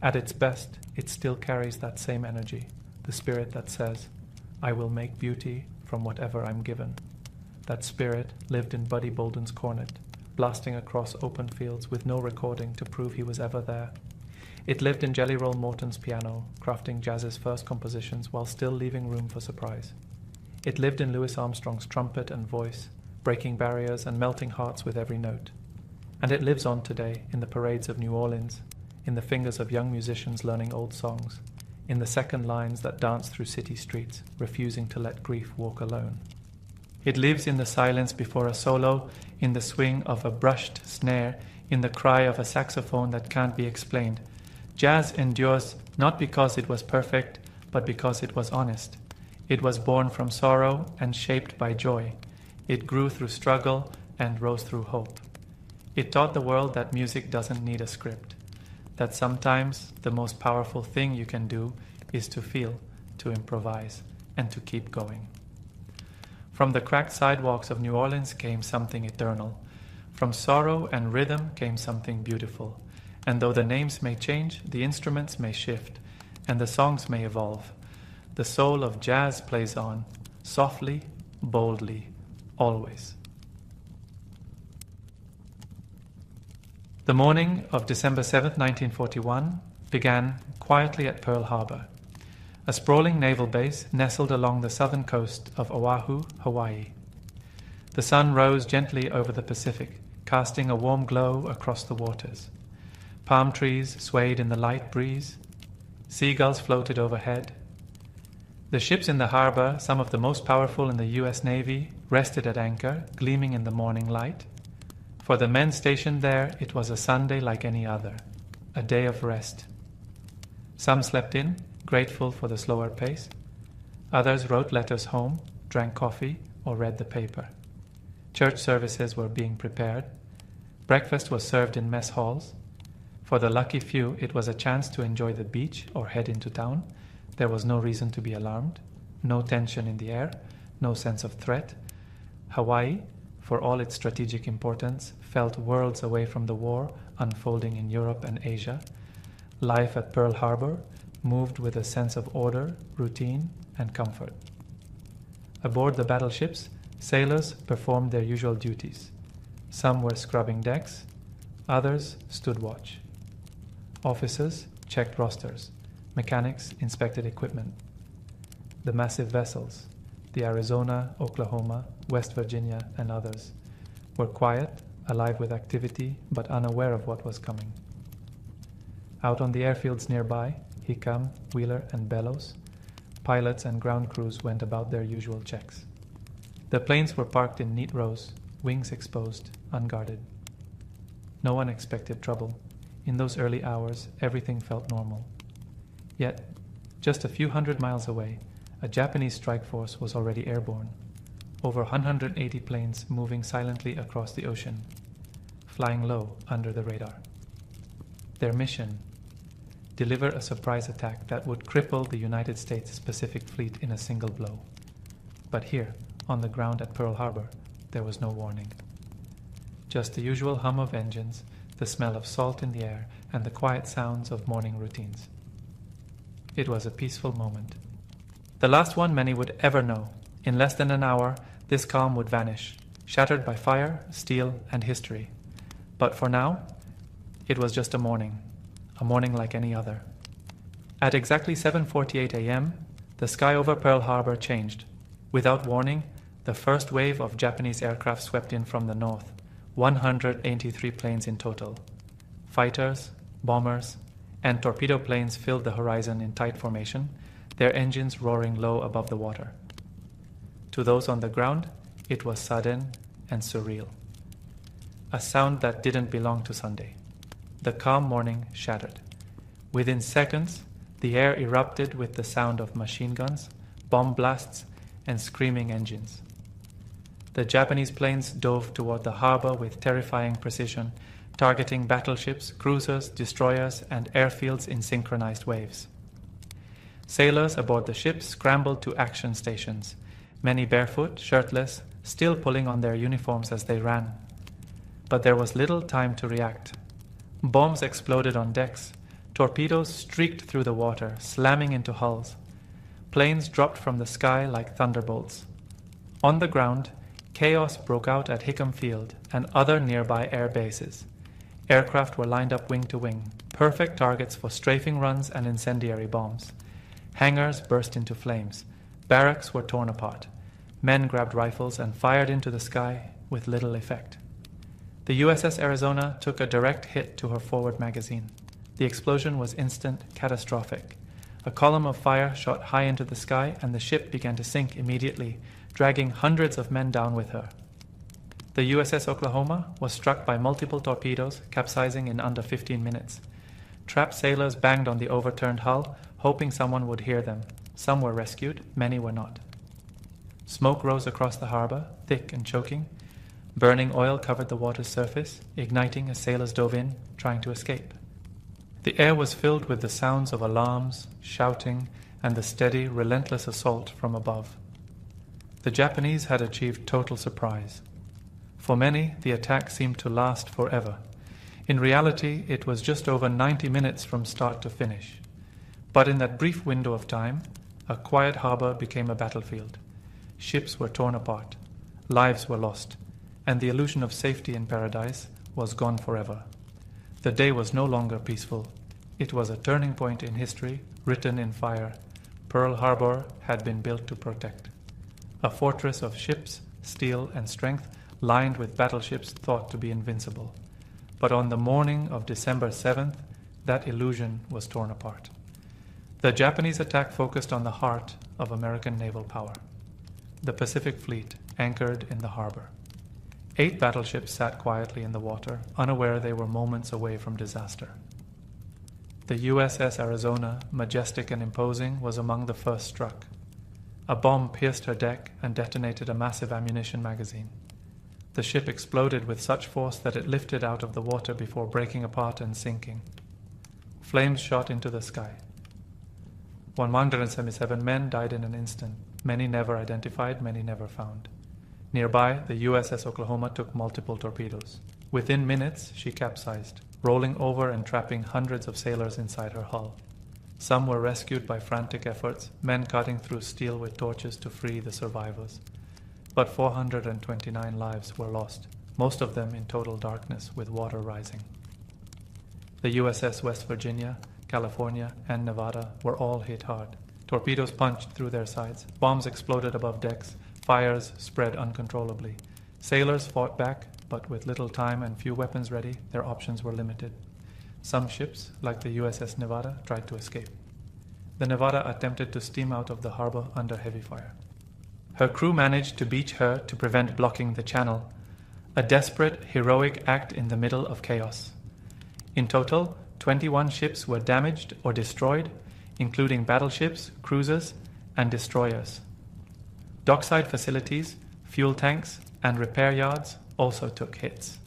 At its best, it still carries that same energy, the spirit that says, I will make beauty from whatever I'm given. That spirit lived in Buddy Bolden's cornet, blasting across open fields with no recording to prove he was ever there. It lived in Jelly Roll Morton's piano, crafting jazz's first compositions while still leaving room for surprise. It lived in Louis Armstrong's trumpet and voice, breaking barriers and melting hearts with every note. And it lives on today in the parades of New Orleans, in the fingers of young musicians learning old songs, in the second lines that dance through city streets, refusing to let grief walk alone. It lives in the silence before a solo, in the swing of a brushed snare, in the cry of a saxophone that can't be explained. Jazz endures not because it was perfect, but because it was honest. It was born from sorrow and shaped by joy. It grew through struggle and rose through hope. It taught the world that music doesn't need a script, that sometimes the most powerful thing you can do is to feel, to improvise, and to keep going. From the cracked sidewalks of New Orleans came something eternal. From sorrow and rhythm came something beautiful. And though the names may change, the instruments may shift, and the songs may evolve, the soul of jazz plays on, softly, boldly, always. The morning of December 7th, 1941, began quietly at Pearl Harbor, a sprawling naval base nestled along the southern coast of Oahu, Hawaii. The sun rose gently over the Pacific, casting a warm glow across the waters. Palm trees swayed in the light breeze. Seagulls floated overhead. The ships in the harbor, some of the most powerful in the U.S. Navy, rested at anchor, gleaming in the morning light. For the men stationed there, it was a Sunday like any other, a day of rest. Some slept in, grateful for the slower pace. Others wrote letters home, drank coffee, or read the paper. Church services were being prepared. Breakfast was served in mess halls. For the lucky few, it was a chance to enjoy the beach or head into town. There was no reason to be alarmed, no tension in the air, no sense of threat. Hawaii, for all its strategic importance, felt worlds away from the war unfolding in Europe and Asia. Life at Pearl Harbor moved with a sense of order, routine, and comfort. Aboard the battleships, sailors performed their usual duties. Some were scrubbing decks, others stood watch. Officers checked rosters, mechanics inspected equipment. The massive vessels, the Arizona, Oklahoma, West Virginia, and others, were quiet, alive with activity, but unaware of what was coming. Out on the airfields nearby, Hickam, Wheeler, and Bellows, pilots and ground crews went about their usual checks. The planes were parked in neat rows, wings exposed, unguarded. No one expected trouble. In those early hours, everything felt normal. Yet, just a few hundred miles away, a Japanese strike force was already airborne. Over 180 planes moving silently across the ocean, flying low under the radar. Their mission: deliver a surprise attack that would cripple the United States Pacific Fleet in a single blow. But here, on the ground at Pearl Harbor, there was no warning. Just the usual hum of engines, the smell of salt in the air, and the quiet sounds of morning routines. It was a peaceful moment. The last one many would ever know. In less than an hour, this calm would vanish, shattered by fire, steel, and history. But for now, it was just a morning like any other. At exactly 7:48 a.m., the sky over Pearl Harbor changed. Without warning, the first wave of Japanese aircraft swept in from the north, 183 planes in total. Fighters, bombers, and torpedo planes filled the horizon in tight formation, their engines roaring low above the water. To those on the ground, it was sudden and surreal. A sound that didn't belong to Sunday. The calm morning shattered. Within seconds, the air erupted with the sound of machine guns, bomb blasts, and screaming engines. The Japanese planes dove toward the harbor with terrifying precision, targeting battleships, cruisers, destroyers, and airfields in synchronized waves. Sailors aboard the ships scrambled to action stations, many barefoot, shirtless, still pulling on their uniforms as they ran. but there was little time to react. Bombs exploded on decks. Torpedoes streaked through the water, slamming into hulls. Planes dropped from the sky like thunderbolts. On the ground, chaos broke out at Hickam Field and other nearby air bases. Aircraft were lined up wing to wing, perfect targets for strafing runs and incendiary bombs. Hangars burst into flames. Barracks were torn apart. Men grabbed rifles and fired into the sky with little effect. The USS Arizona took a direct hit to her forward magazine. The explosion was instant, catastrophic. A column of fire shot high into the sky, and the ship began to sink immediately, dragging hundreds of men down with her. The USS Oklahoma was struck by multiple torpedoes, capsizing in under 15 minutes. Trapped sailors banged on the overturned hull, hoping someone would hear them. Some were rescued, many were not. Smoke rose across the harbor, thick and choking. Burning oil covered the water's surface, igniting as sailors dove in, trying to escape. The air was filled with the sounds of alarms, shouting, and the steady, relentless assault from above. The Japanese had achieved total surprise. For many, the attack seemed to last forever. In reality, it was just over 90 minutes from start to finish. But in that brief window of time, a quiet harbor became a battlefield. Ships were torn apart, lives were lost, and the illusion of safety in paradise was gone forever. The day was no longer peaceful. It was a turning point in history, written in fire. Pearl Harbor had been built to protect. A fortress of ships, steel, and strength, lined with battleships thought to be invincible. But on the morning of December 7th, that illusion was torn apart. The Japanese attack focused on the heart of American naval power. The Pacific Fleet anchored in the harbor. 8 battleships sat quietly in the water, unaware they were moments away from disaster. The USS Arizona, majestic and imposing, was among the first struck. A bomb pierced her deck and detonated a massive ammunition magazine. The ship exploded with such force that it lifted out of the water before breaking apart and sinking. Flames shot into the sky. 177 men died in an instant, many never identified, many never found. Nearby, the USS Oklahoma took multiple torpedoes. Within minutes, she capsized, rolling over and trapping hundreds of sailors inside her hull. Some were rescued by frantic efforts, men cutting through steel with torches to free the survivors. But 429 lives were lost, most of them in total darkness with water rising. The USS West Virginia, California, and Nevada were all hit hard. Torpedoes punched through their sides, bombs exploded above decks, fires spread uncontrollably. Sailors fought back, but with little time and few weapons ready, their options were limited. Some ships, like the USS Nevada, tried to escape. The Nevada attempted to steam out of the harbor under heavy fire. Her crew managed to beach her to prevent blocking the channel, a desperate, heroic act in the middle of chaos. In total, 21 ships were damaged or destroyed, including battleships, cruisers, and destroyers. Dockside facilities, fuel tanks, and repair yards also took hits.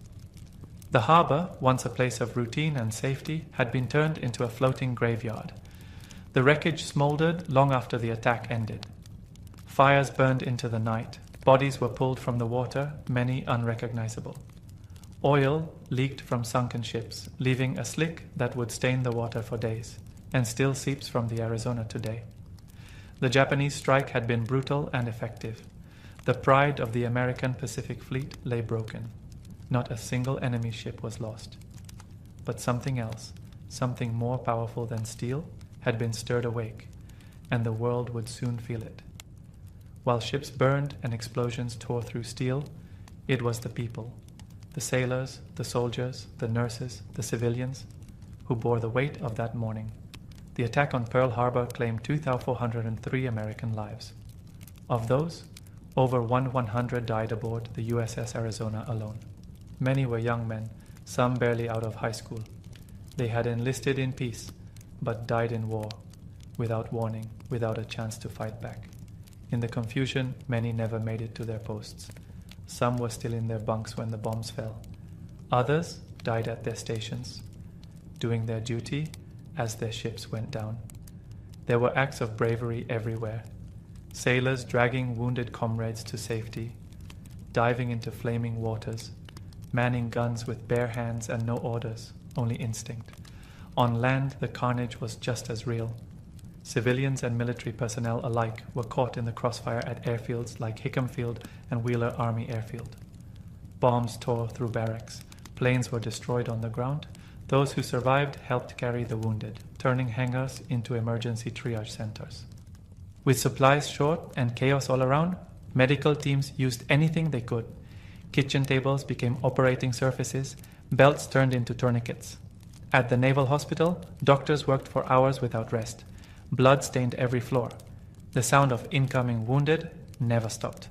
The harbor, once a place of routine and safety, had been turned into a floating graveyard. The wreckage smoldered long after the attack ended. Fires burned into the night. Bodies were pulled from the water, many unrecognizable. Oil leaked from sunken ships, leaving a slick that would stain the water for days, and still seeps from the Arizona today. The Japanese strike had been brutal and effective. The pride of the American Pacific Fleet lay broken. Not a single enemy ship was lost. But something else, something more powerful than steel, had been stirred awake, and the world would soon feel it. While ships burned and explosions tore through steel, it was the people, the sailors, the soldiers, the nurses, the civilians, who bore the weight of that morning. The attack on Pearl Harbor claimed 2,403 American lives. Of those, over 100 died aboard the USS Arizona alone. Many were young men, some barely out of high school. They had enlisted in peace, but died in war, without warning, without a chance to fight back. In the confusion, many never made it to their posts. Some were still in their bunks when the bombs fell. Others died at their stations, doing their duty as their ships went down. There were acts of bravery everywhere. Sailors dragging wounded comrades to safety, diving into flaming waters, manning guns with bare hands and no orders, only instinct. On land, the carnage was just as real. Civilians and military personnel alike were caught in the crossfire at airfields like Hickam Field and Wheeler Army Airfield. Bombs tore through barracks. Planes were destroyed on the ground. Those who survived helped carry the wounded, turning hangars into emergency triage centers. With supplies short and chaos all around, medical teams used anything they could. Kitchen tables became operating surfaces, belts turned into tourniquets. At the Naval Hospital, doctors worked for hours without rest. Blood stained every floor. The sound of incoming wounded never stopped.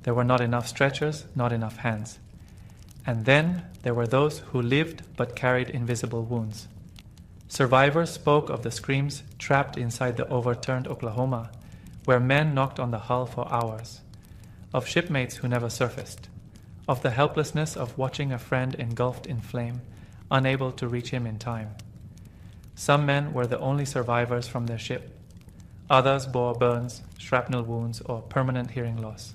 There were not enough stretchers, not enough hands. And then there were those who lived but carried invisible wounds. Survivors spoke of the screams trapped inside the overturned Oklahoma, where men knocked on the hull for hours, of shipmates who never surfaced, of the helplessness of watching a friend engulfed in flame, unable to reach him in time. Some men were the only survivors from their ship. Others bore burns, shrapnel wounds, or permanent hearing loss.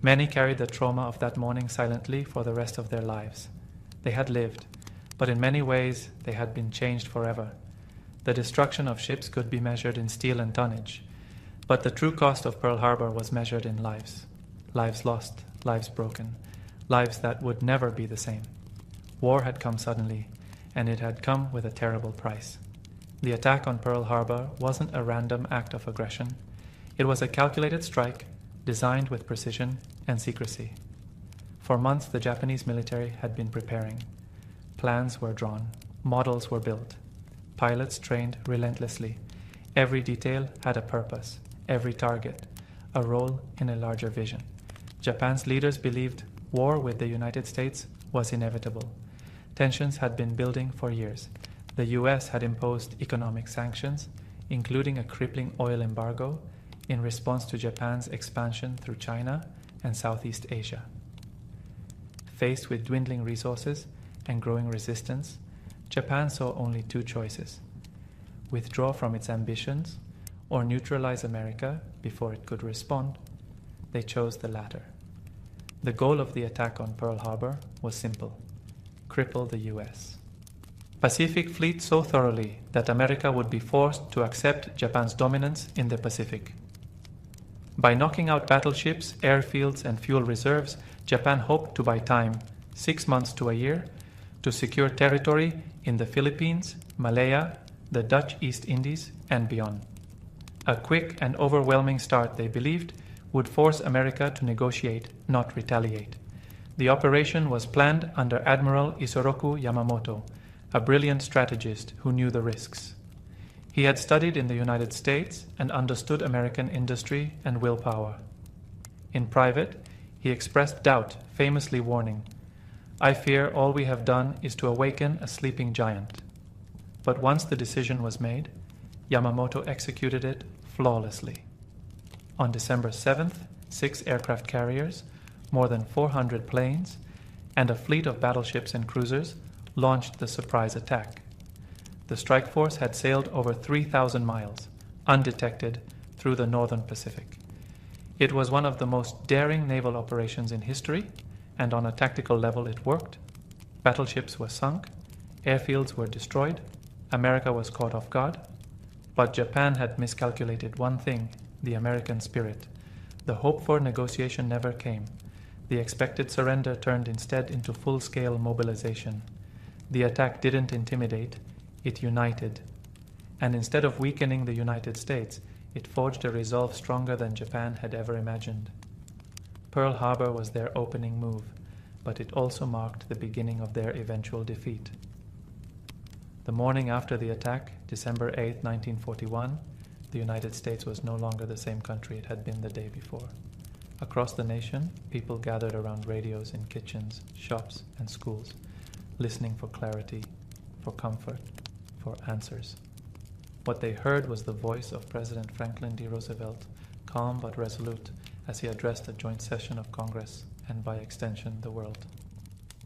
Many carried the trauma of that morning silently for the rest of their lives. They had lived, but in many ways they had been changed forever. The destruction of ships could be measured in steel and tonnage, but the true cost of Pearl Harbor was measured in lives. Lives lost, lives broken, lives that would never be the same. War had come suddenly, and it had come with a terrible price. The attack on Pearl Harbor wasn't a random act of aggression. It was a calculated strike, designed with precision and secrecy. For months, the Japanese military had been preparing. Plans were drawn, models were built, pilots trained relentlessly. Every detail had a purpose, every target, a role in a larger vision. Japan's leaders believed war with the United States was inevitable. Tensions had been building for years. The US had imposed economic sanctions, including a crippling oil embargo, in response to Japan's expansion through China and Southeast Asia. Faced with dwindling resources and growing resistance, Japan saw only two choices: withdraw from its ambitions or neutralize America before it could respond. They chose the latter. The goal of the attack on Pearl Harbor was simple: cripple the US. Pacific Fleet so thoroughly that America would be forced to accept Japan's dominance in the Pacific. By knocking out battleships, airfields, and fuel reserves, Japan hoped to buy time, 6 months to a year, to secure territory in the Philippines, Malaya, the Dutch East Indies, and beyond. A quick and overwhelming start, they believed, would force America to negotiate, not retaliate. The operation was planned under Admiral Isoroku Yamamoto, a brilliant strategist who knew the risks. He had studied in the United States and understood American industry and willpower. In private, he expressed doubt, famously warning, "I fear all we have done is to awaken a sleeping giant." But once the decision was made, Yamamoto executed it flawlessly. On December 7th, 6 aircraft carriers, more than 400 planes, and a fleet of battleships and cruisers launched the surprise attack. The strike force had sailed over 3,000 miles, undetected, through the northern Pacific. It was one of the most daring naval operations in history, and on a tactical level it worked. Battleships were sunk, airfields were destroyed, America was caught off guard. But Japan had miscalculated one thing: the American spirit. The hoped for negotiation never came. The expected surrender turned instead into full-scale mobilization. The attack didn't intimidate, it united. And instead of weakening the United States, it forged a resolve stronger than Japan had ever imagined. Pearl Harbor was their opening move, but it also marked the beginning of their eventual defeat. The morning after the attack, December 8, 1941, the United States was no longer the same country it had been the day before. Across the nation, people gathered around radios in kitchens, shops, and schools, listening for clarity, for comfort, for answers. What they heard was the voice of President Franklin D. Roosevelt, calm but resolute, as he addressed a joint session of Congress and, by extension, the world.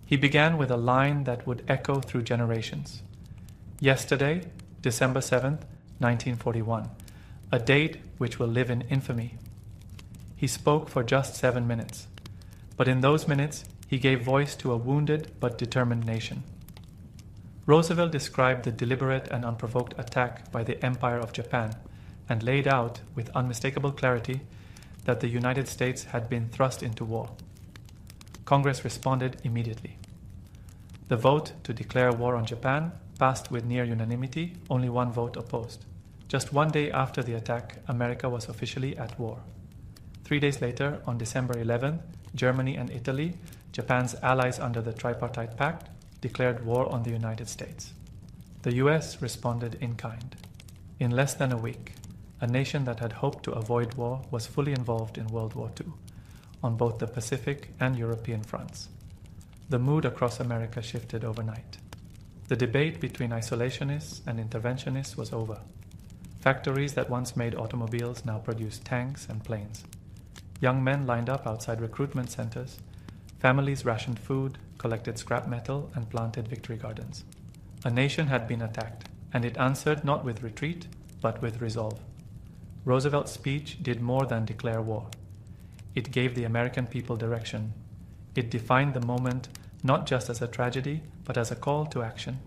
He began with a line that would echo through generations. Yesterday, December 7th, 1941, a date which will live in infamy. He spoke for just 7 minutes, but in those minutes, He gave voice to a wounded but determined nation. Roosevelt described the deliberate and unprovoked attack by the Empire of Japan and laid out with unmistakable clarity that the United States had been thrust into war. Congress responded immediately. The vote to declare war on Japan passed with near unanimity, only one vote opposed. Just one day after the attack, America was officially at war. 3 days later, on December 11th, Germany and Italy, Japan's allies under the Tripartite Pact, declared war on the United States. The US responded in kind. In less than a week, a nation that had hoped to avoid war was fully involved in World War II, on both the Pacific and European fronts. The mood across America shifted overnight. The debate between isolationists and interventionists was over. Factories that once made automobiles now produced tanks and planes. Young men lined up outside recruitment centers. Families rationed food, collected scrap metal, and planted victory gardens. A nation had been attacked, and it answered not with retreat, but with resolve. Roosevelt's speech did more than declare war. It gave the American people direction. It defined the moment not just as a tragedy, but as a call to action.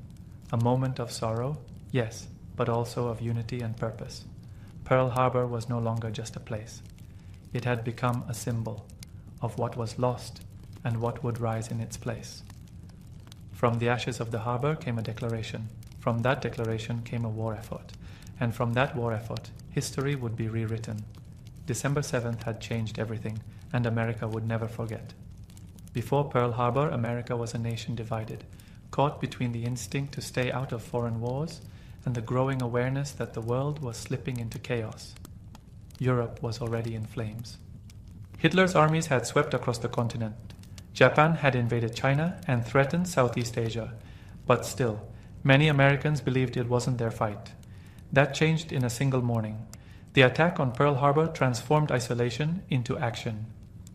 A moment of sorrow, yes, but also of unity and purpose. Pearl Harbor was no longer just a place. It had become a symbol of what was lost and what would rise in its place. From the ashes of the harbor came a declaration. From that declaration came a war effort. And from that war effort, history would be rewritten. December 7th had changed everything, and America would never forget. Before Pearl Harbor, America was a nation divided, caught between the instinct to stay out of foreign wars and the growing awareness that the world was slipping into chaos. Europe was already in flames. Hitler's armies had swept across the continent. Japan had invaded China and threatened Southeast Asia. But still, many Americans believed it wasn't their fight. That changed in a single morning. The attack on Pearl Harbor transformed isolation into action.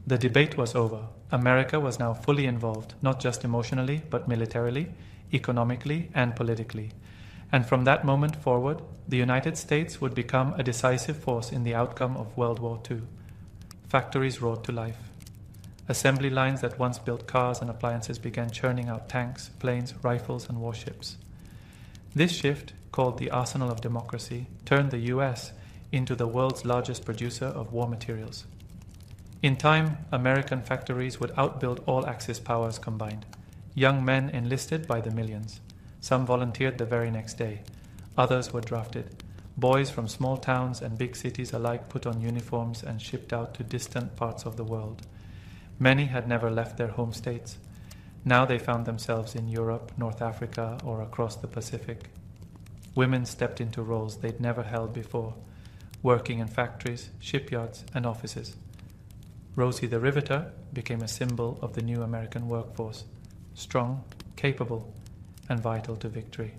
The debate was over. America was now fully involved, not just emotionally, but militarily, economically, and politically. And from that moment forward, the United States would become a decisive force in the outcome of World War II. Factories roared to life. Assembly lines that once built cars and appliances began churning out tanks, planes, rifles, and warships. This shift, called the Arsenal of Democracy, turned the US into the world's largest producer of war materials. In time, American factories would outbuild all Axis powers combined. Young men enlisted by the millions. Some volunteered the very next day. Others were drafted. Boys from small towns and big cities alike put on uniforms and shipped out to distant parts of the world. Many had never left their home states. Now they found themselves in Europe, North Africa, or across the Pacific. Women stepped into roles they'd never held before, working in factories, shipyards, and offices. Rosie the Riveter became a symbol of the new American workforce, strong, capable, and vital to victory.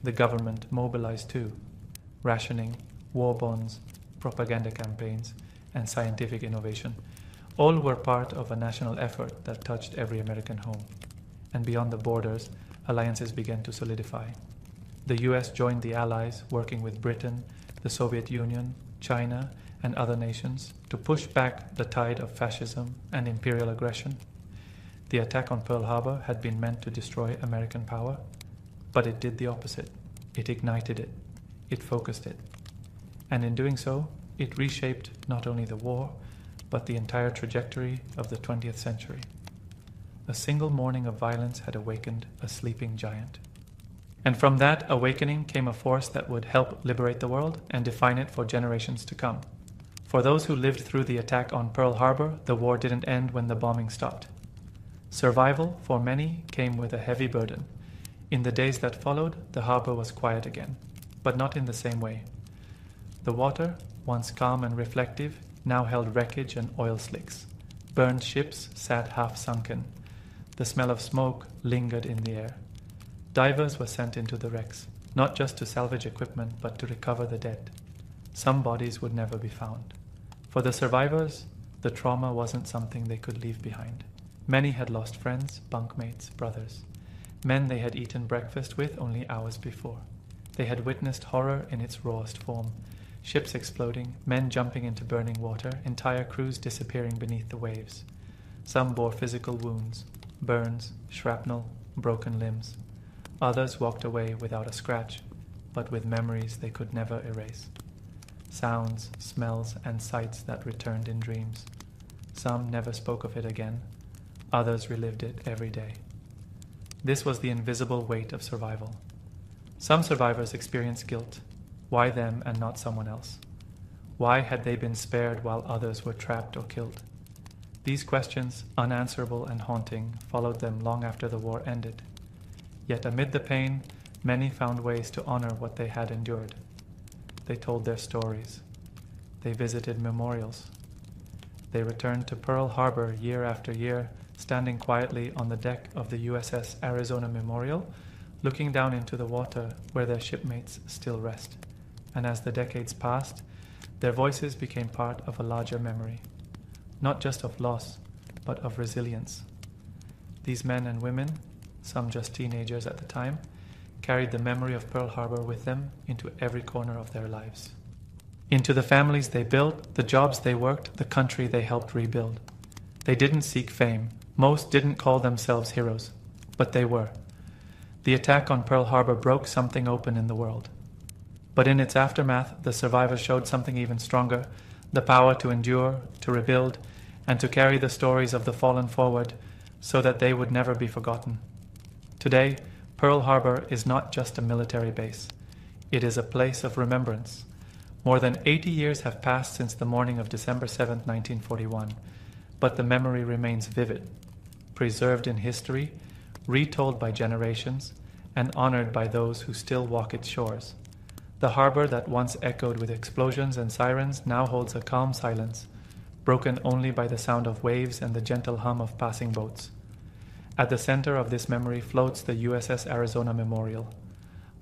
The government mobilized too. Rationing, war bonds, propaganda campaigns, and scientific innovation. All were part of a national effort that touched every American home. And beyond the borders, alliances began to solidify. The US joined the Allies, working with Britain, the Soviet Union, China, and other nations to push back the tide of fascism and imperial aggression. The attack on Pearl Harbor had been meant to destroy American power, but it did the opposite. It ignited it. It focused it. And in doing so, it reshaped not only the war, but the entire trajectory of the 20th century. A single morning of violence had awakened a sleeping giant. And from that awakening came a force that would help liberate the world and define it for generations to come. For those who lived through the attack on Pearl Harbor, the war didn't end when the bombing stopped. Survival, for many, came with a heavy burden. In the days that followed, the harbor was quiet again, but not in the same way. The water, once calm and reflective, now held wreckage and oil slicks. Burned ships sat half sunken. The smell of smoke lingered in the air. Divers were sent into the wrecks, not just to salvage equipment, but to recover the dead. Some bodies would never be found. For the survivors, the trauma wasn't something they could leave behind. Many had lost friends, bunkmates, brothers, men they had eaten breakfast with only hours before. They had witnessed horror in its rawest form. Ships exploding, men jumping into burning water, entire crews disappearing beneath the waves. Some bore physical wounds, burns, shrapnel, broken limbs. Others walked away without a scratch, but with memories they could never erase. Sounds, smells, and sights that returned in dreams. Some never spoke of it again. Others relived it every day. This was the invisible weight of survival. Some survivors experienced guilt. Why them and not someone else? Why had they been spared while others were trapped or killed? These questions, unanswerable and haunting, followed them long after the war ended. Yet amid the pain, many found ways to honor what they had endured. They told their stories. They visited memorials. They returned to Pearl Harbor year after year, standing quietly on the deck of the USS Arizona Memorial, looking down into the water where their shipmates still rest. And as the decades passed, their voices became part of a larger memory, not just of loss, but of resilience. These men and women, some just teenagers at the time, carried the memory of Pearl Harbor with them into every corner of their lives. Into the families they built, the jobs they worked, the country they helped rebuild. They didn't seek fame. Most didn't call themselves heroes, but they were. The attack on Pearl Harbor broke something open in the world. But in its aftermath, the survivors showed something even stronger, the power to endure, to rebuild, and to carry the stories of the fallen forward so that they would never be forgotten. Today, Pearl Harbor is not just a military base. It is a place of remembrance. More than 80 years have passed since the morning of December 7, 1941, but the memory remains vivid, preserved in history, retold by generations, and honored by those who still walk its shores. The harbor that once echoed with explosions and sirens now holds a calm silence, broken only by the sound of waves and the gentle hum of passing boats. At the center of this memory floats the USS Arizona Memorial,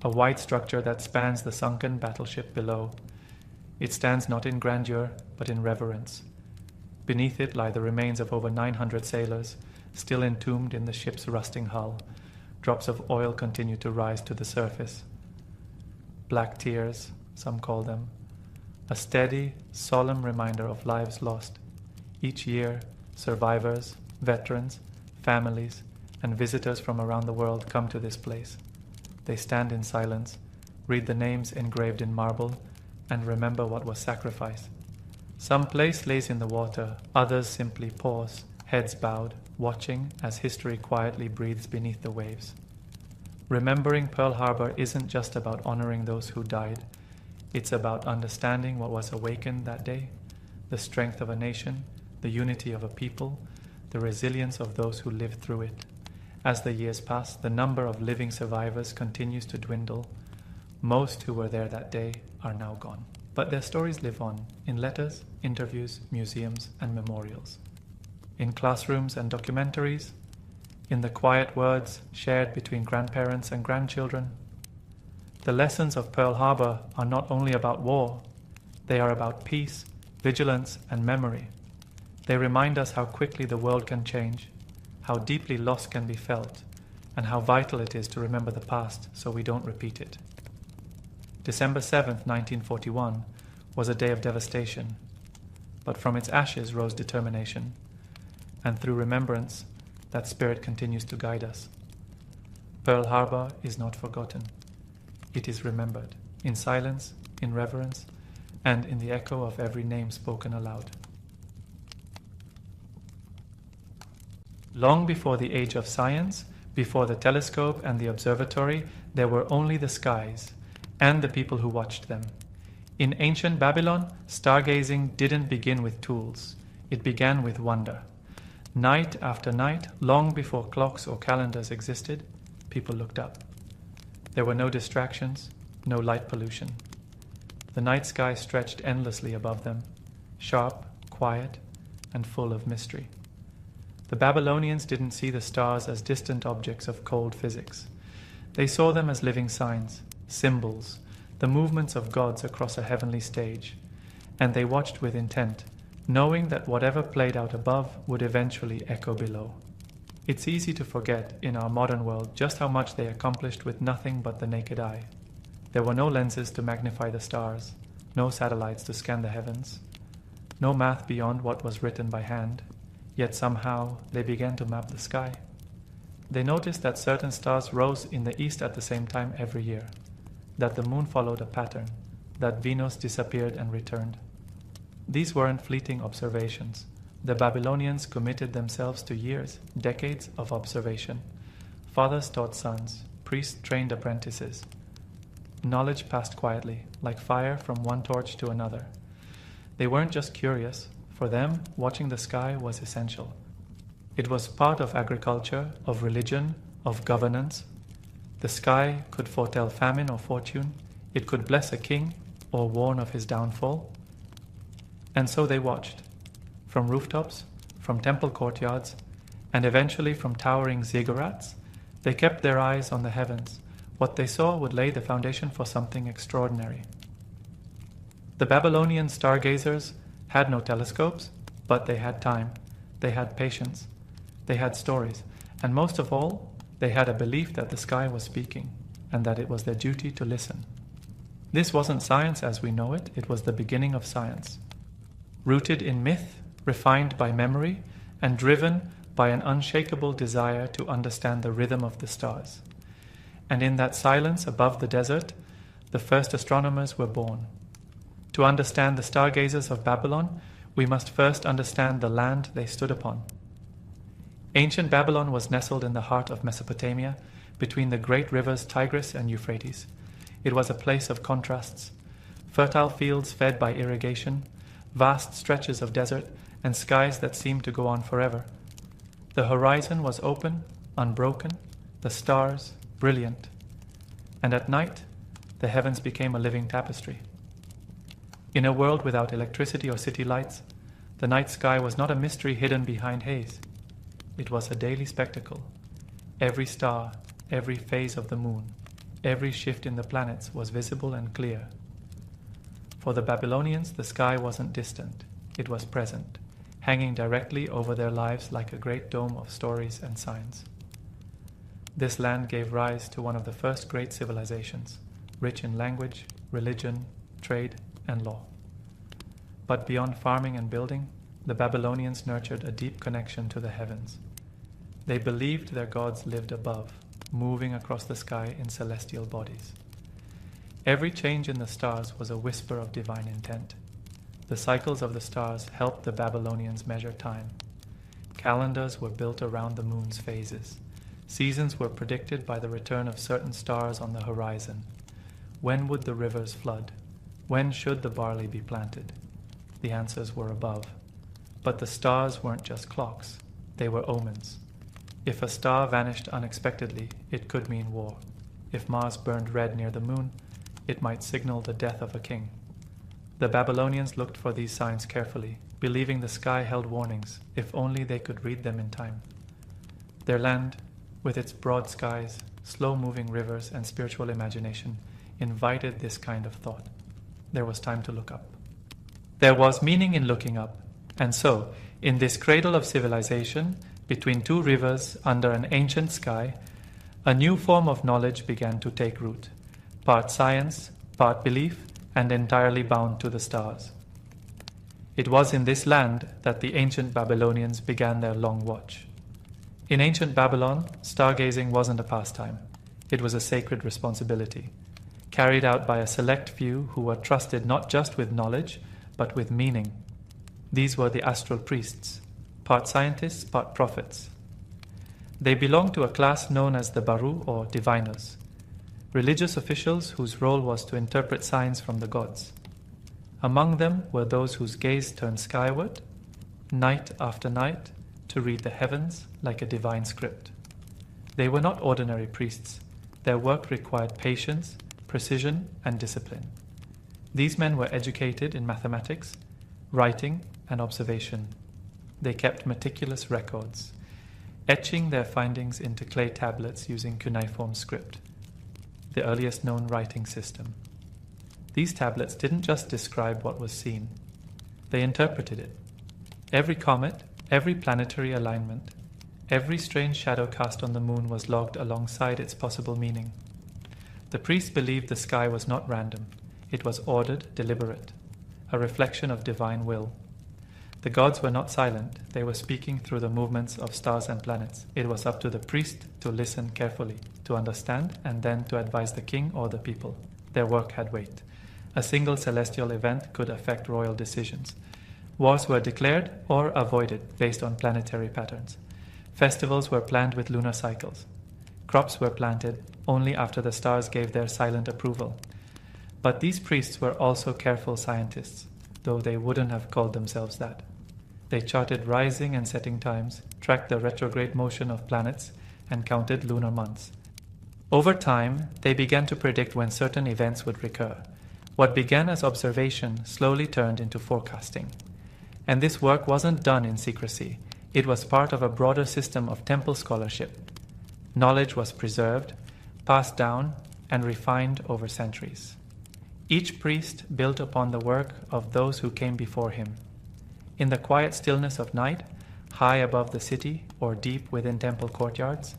a white structure that spans the sunken battleship below. It stands not in grandeur, but in reverence. Beneath it lie the remains of over 900 sailors, still entombed in the ship's rusting hull. Drops of oil continue to rise to the surface. Black tears, some call them, a steady, solemn reminder of lives lost. Each year, survivors, veterans, families, and visitors from around the world come to this place. They stand in silence, read the names engraved in marble, and remember what was sacrificed. Some place lays in the water, others simply pause, heads bowed, watching as history quietly breathes beneath the waves. Remembering Pearl Harbor isn't just about honoring those who died. It's about understanding what was awakened that day, the strength of a nation, the unity of a people, the resilience of those who lived through it. As the years pass, the number of living survivors continues to dwindle. Most who were there that day are now gone. But their stories live on in letters, interviews, museums, and memorials. In classrooms and documentaries, in the quiet words shared between grandparents and grandchildren. The lessons of Pearl Harbor are not only about war, they are about peace, vigilance, and memory. They remind us how quickly the world can change, how deeply loss can be felt, and how vital it is to remember the past so we don't repeat it. December 7th, 1941 was a day of devastation, but from its ashes rose determination, and through remembrance, that spirit continues to guide us. Pearl Harbor is not forgotten. It is remembered, in silence, in reverence, and in the echo of every name spoken aloud. Long before the age of science, before the telescope and the observatory, there were only the skies, and the people who watched them. In ancient Babylon, stargazing didn't begin with tools. It began with wonder. Night after night, long before clocks or calendars existed, people looked up. There were no distractions, no light pollution. The night sky stretched endlessly above them, sharp, quiet, and full of mystery. The Babylonians didn't see the stars as distant objects of cold physics. They saw them as living signs, symbols, the movements of gods across a heavenly stage, and they watched with intent, knowing that whatever played out above would eventually echo below. It's easy to forget in our modern world just how much they accomplished with nothing but the naked eye. There were no lenses to magnify the stars, no satellites to scan the heavens, no math beyond what was written by hand. Yet somehow they began to map the sky. They noticed that certain stars rose in the east at the same time every year, that the moon followed a pattern, that Venus disappeared and returned. These weren't fleeting observations. The Babylonians committed themselves to years, decades of observation. Fathers taught sons, priests trained apprentices. Knowledge passed quietly, like fire from one torch to another. They weren't just curious. For them, watching the sky was essential. It was part of agriculture, of religion, of governance. The sky could foretell famine or fortune. It could bless a king or warn of his downfall. And so they watched, from rooftops, from temple courtyards, and eventually from towering ziggurats. They kept their eyes on the heavens. What they saw would lay the foundation for something extraordinary. The Babylonian stargazers had no telescopes, but they had time, they had patience, they had stories, and most of all, they had a belief that the sky was speaking, and that it was their duty to listen. This wasn't science as we know it, it was the beginning of science. Rooted in myth, refined by memory, and driven by an unshakable desire to understand the rhythm of the stars. And in that silence above the desert, the first astronomers were born. To understand the stargazers of Babylon, we must first understand the land they stood upon. Ancient Babylon was nestled in the heart of Mesopotamia, between the great rivers Tigris and Euphrates. It was a place of contrasts, fertile fields fed by irrigation, vast stretches of desert, and skies that seemed to go on forever. The horizon was open, unbroken, the stars brilliant, and at night the heavens became a living tapestry. In a world without electricity or city lights, the night sky was not a mystery hidden behind haze. It was a daily spectacle. Every star, every phase of the moon, every shift in the planets was visible and clear. For the Babylonians, the sky wasn't distant, it was present, hanging directly over their lives like a great dome of stories and signs. This land gave rise to one of the first great civilizations, rich in language, religion, trade, and law. But beyond farming and building, the Babylonians nurtured a deep connection to the heavens. They believed their gods lived above, moving across the sky in celestial bodies. Every change in the stars was a whisper of divine intent. The cycles of the stars helped the Babylonians measure time. Calendars were built around the moon's phases. Seasons were predicted by the return of certain stars on the horizon. When would the rivers flood? When should the barley be planted? The answers were above. But the stars weren't just clocks. They were omens. If a star vanished unexpectedly, it could mean war. If Mars burned red near the moon, it might signal the death of a king. The Babylonians looked for these signs carefully, believing the sky held warnings, if only they could read them in time. Their land, with its broad skies, slow-moving rivers, and spiritual imagination, invited this kind of thought. There was time to look up. There was meaning in looking up, and so, in this cradle of civilization, between two rivers under an ancient sky, a new form of knowledge began to take root, part science, part belief, and entirely bound to the stars. It was in this land that the ancient Babylonians began their long watch. In ancient Babylon, stargazing wasn't a pastime. It was a sacred responsibility, carried out by a select few who were trusted not just with knowledge, but with meaning. These were the astral priests, part scientists, part prophets. They belonged to a class known as the Baru or diviners, religious officials whose role was to interpret signs from the gods. Among them were those whose gaze turned skyward, night after night, to read the heavens like a divine script. They were not ordinary priests. Their work required patience, precision, and discipline. These men were educated in mathematics, writing, and observation. They kept meticulous records, etching their findings into clay tablets using cuneiform script, the earliest known writing system. These tablets didn't just describe what was seen, they interpreted it. Every comet, every planetary alignment, every strange shadow cast on the moon was logged alongside its possible meaning. The priests believed the sky was not random, it was ordered, deliberate, a reflection of divine will. The gods were not silent. They were speaking through the movements of stars and planets. It was up to the priest to listen carefully, to understand, and then to advise the king or the people. Their work had weight. A single celestial event could affect royal decisions. Wars were declared or avoided based on planetary patterns. Festivals were planned with lunar cycles. Crops were planted only after the stars gave their silent approval. But these priests were also careful scientists, though they wouldn't have called themselves that. They charted rising and setting times, tracked the retrograde motion of planets, and counted lunar months. Over time, they began to predict when certain events would recur. What began as observation slowly turned into forecasting. And this work wasn't done in secrecy. It was part of a broader system of temple scholarship. Knowledge was preserved, passed down, and refined over centuries. Each priest built upon the work of those who came before him. In the quiet stillness of night, high above the city or deep within temple courtyards,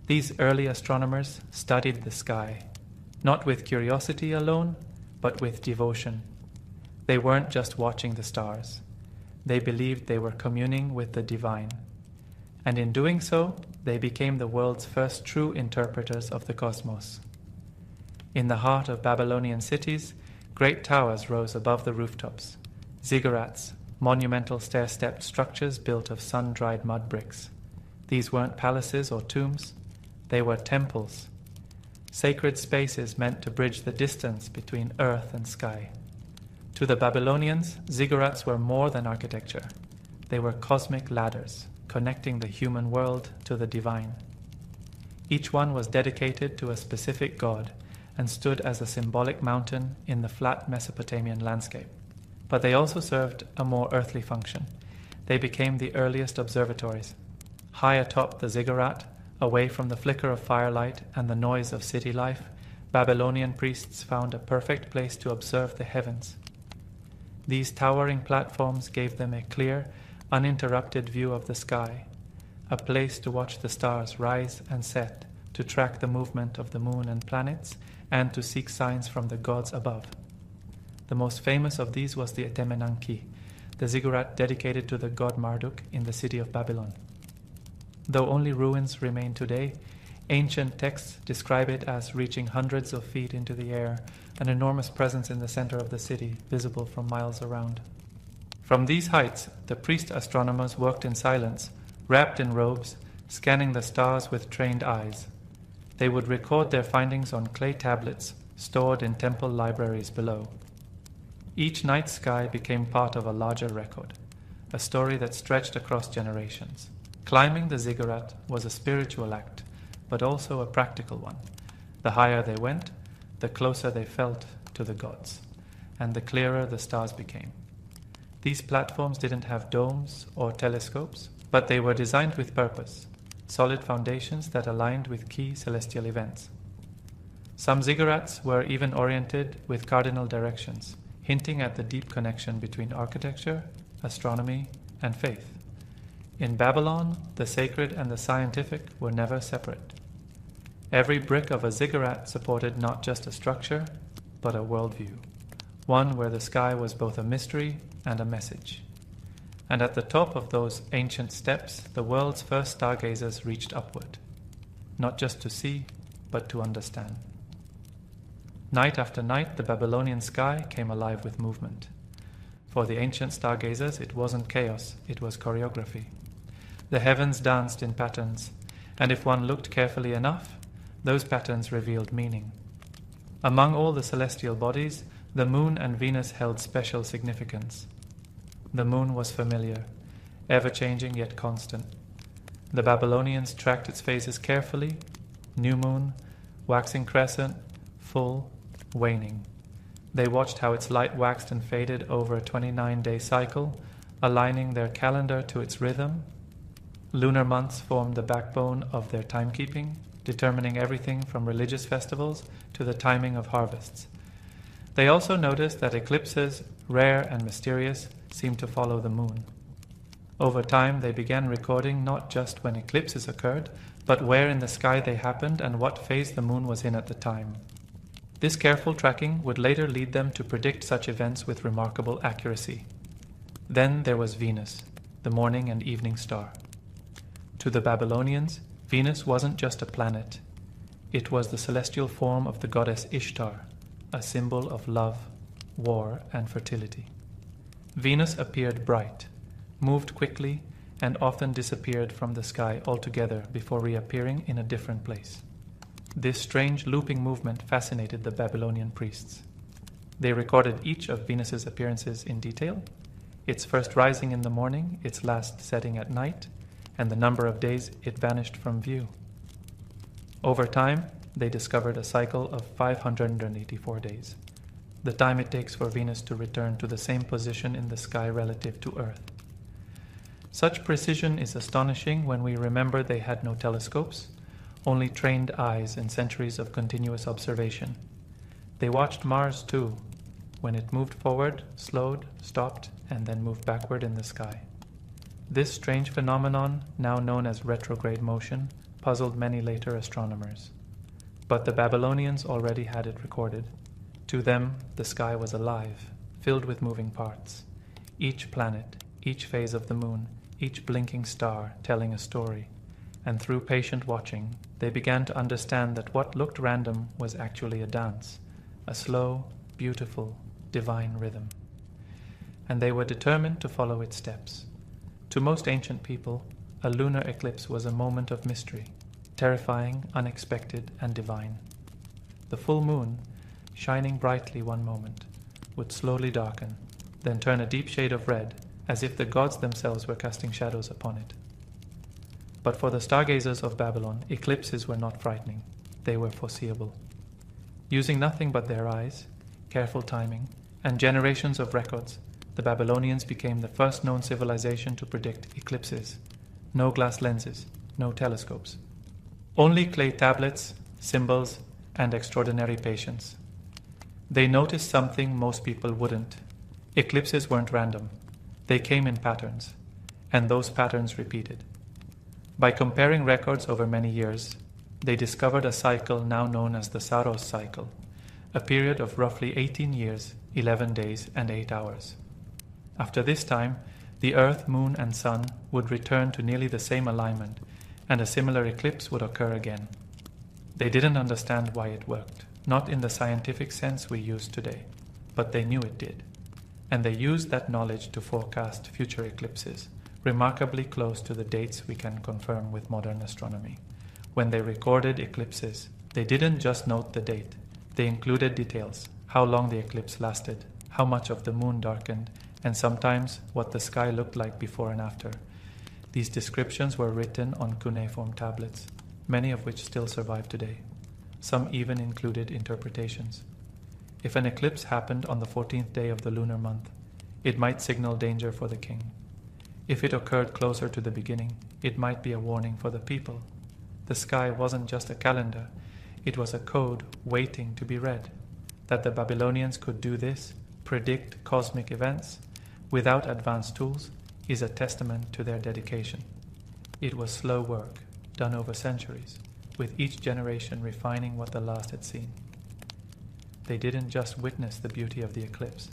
these early astronomers studied the sky, not with curiosity alone, but with devotion. They weren't just watching the stars. They believed they were communing with the divine. And in doing so, they became the world's first true interpreters of the cosmos. In the heart of Babylonian cities, great towers rose above the rooftops, ziggurats, monumental stair-stepped structures built of sun-dried mud bricks. These weren't palaces or tombs, they were temples, sacred spaces meant to bridge the distance between earth and sky. To the Babylonians, ziggurats were more than architecture. They were cosmic ladders, connecting the human world to the divine. Each one was dedicated to a specific god and stood as a symbolic mountain in the flat Mesopotamian landscape. But they also served a more earthly function. They became the earliest observatories. High atop the ziggurat, away from the flicker of firelight and the noise of city life, Babylonian priests found a perfect place to observe the heavens. These towering platforms gave them a clear, uninterrupted view of the sky, a place to watch the stars rise and set, to track the movement of the moon and planets, and to seek signs from the gods above. The most famous of these was the Etemenanki, the ziggurat dedicated to the god Marduk in the city of Babylon. Though only ruins remain today, ancient texts describe it as reaching hundreds of feet into the air, an enormous presence in the center of the city, visible from miles around. From these heights, the priest astronomers worked in silence, wrapped in robes, scanning the stars with trained eyes. They would record their findings on clay tablets stored in temple libraries below. Each night sky became part of a larger record, a story that stretched across generations. Climbing the ziggurat was a spiritual act, but also a practical one. The higher they went, the closer they felt to the gods, and the clearer the stars became. These platforms didn't have domes or telescopes, but they were designed with purpose, solid foundations that aligned with key celestial events. Some ziggurats were even oriented with cardinal directions, hinting at the deep connection between architecture, astronomy, and faith. In Babylon, the sacred and the scientific were never separate. Every brick of a ziggurat supported not just a structure, but a worldview, one where the sky was both a mystery and a message. And at the top of those ancient steps, the world's first stargazers reached upward, not just to see, but to understand. Night after night, the Babylonian sky came alive with movement. For the ancient stargazers, it wasn't chaos, it was choreography. The heavens danced in patterns, and if one looked carefully enough, those patterns revealed meaning. Among all the celestial bodies, the moon and Venus held special significance. The moon was familiar, ever-changing yet constant. The Babylonians tracked its phases carefully: new moon, waxing crescent, full, waning. They watched how its light waxed and faded over a 29-day cycle, aligning their calendar to its rhythm. Lunar months formed the backbone of their timekeeping, determining everything from religious festivals to the timing of harvests. They also noticed that eclipses, rare and mysterious, seemed to follow the moon. Over time, they began recording not just when eclipses occurred, but where in the sky they happened and what phase the moon was in at the time. This careful tracking would later lead them to predict such events with remarkable accuracy. Then there was Venus, the morning and evening star. To the Babylonians, Venus wasn't just a planet. It was the celestial form of the goddess Ishtar, a symbol of love, war, and fertility. Venus appeared bright, moved quickly, and often disappeared from the sky altogether before reappearing in a different place. This strange looping movement fascinated the Babylonian priests. They recorded each of Venus's appearances in detail, its first rising in the morning, its last setting at night, and the number of days it vanished from view. Over time, they discovered a cycle of 584 days, the time it takes for Venus to return to the same position in the sky relative to Earth. Such precision is astonishing when we remember they had no telescopes, only trained eyes and centuries of continuous observation. They watched Mars too. When it moved forward, slowed, stopped, and then moved backward in the sky. This strange phenomenon, now known as retrograde motion, puzzled many later astronomers. But the Babylonians already had it recorded. To them, the sky was alive, filled with moving parts. Each planet, each phase of the moon, each blinking star telling a story. And through patient watching, they began to understand that what looked random was actually a dance, a slow, beautiful, divine rhythm. And they were determined to follow its steps. To most ancient people, a lunar eclipse was a moment of mystery, terrifying, unexpected, and divine. The full moon, shining brightly one moment, would slowly darken, then turn a deep shade of red, as if the gods themselves were casting shadows upon it. But for the stargazers of Babylon, eclipses were not frightening. They were foreseeable. Using nothing but their eyes, careful timing, and generations of records, the Babylonians became the first known civilization to predict eclipses. No glass lenses, no telescopes. Only clay tablets, symbols, and extraordinary patience. They noticed something most people wouldn't. Eclipses weren't random. They came in patterns, and those patterns repeated. By comparing records over many years, they discovered a cycle now known as the Saros cycle, a period of roughly 18 years, 11 days, and 8 hours. After this time, the Earth, Moon, and Sun would return to nearly the same alignment, and a similar eclipse would occur again. They didn't understand why it worked, not in the scientific sense we use today, but they knew it did. And they used that knowledge to forecast future eclipses, remarkably close to the dates we can confirm with modern astronomy. When they recorded eclipses, they didn't just note the date. They included details, how long the eclipse lasted, how much of the moon darkened, and sometimes what the sky looked like before and after. These descriptions were written on cuneiform tablets, many of which still survive today. Some even included interpretations. If an eclipse happened on the 14th day of the lunar month, it might signal danger for the king. If it occurred closer to the beginning, it might be a warning for the people. The sky wasn't just a calendar, it was a code waiting to be read. That the Babylonians could do this, predict cosmic events, without advanced tools, is a testament to their dedication. It was slow work, done over centuries, with each generation refining what the last had seen. They didn't just witness the beauty of the eclipse,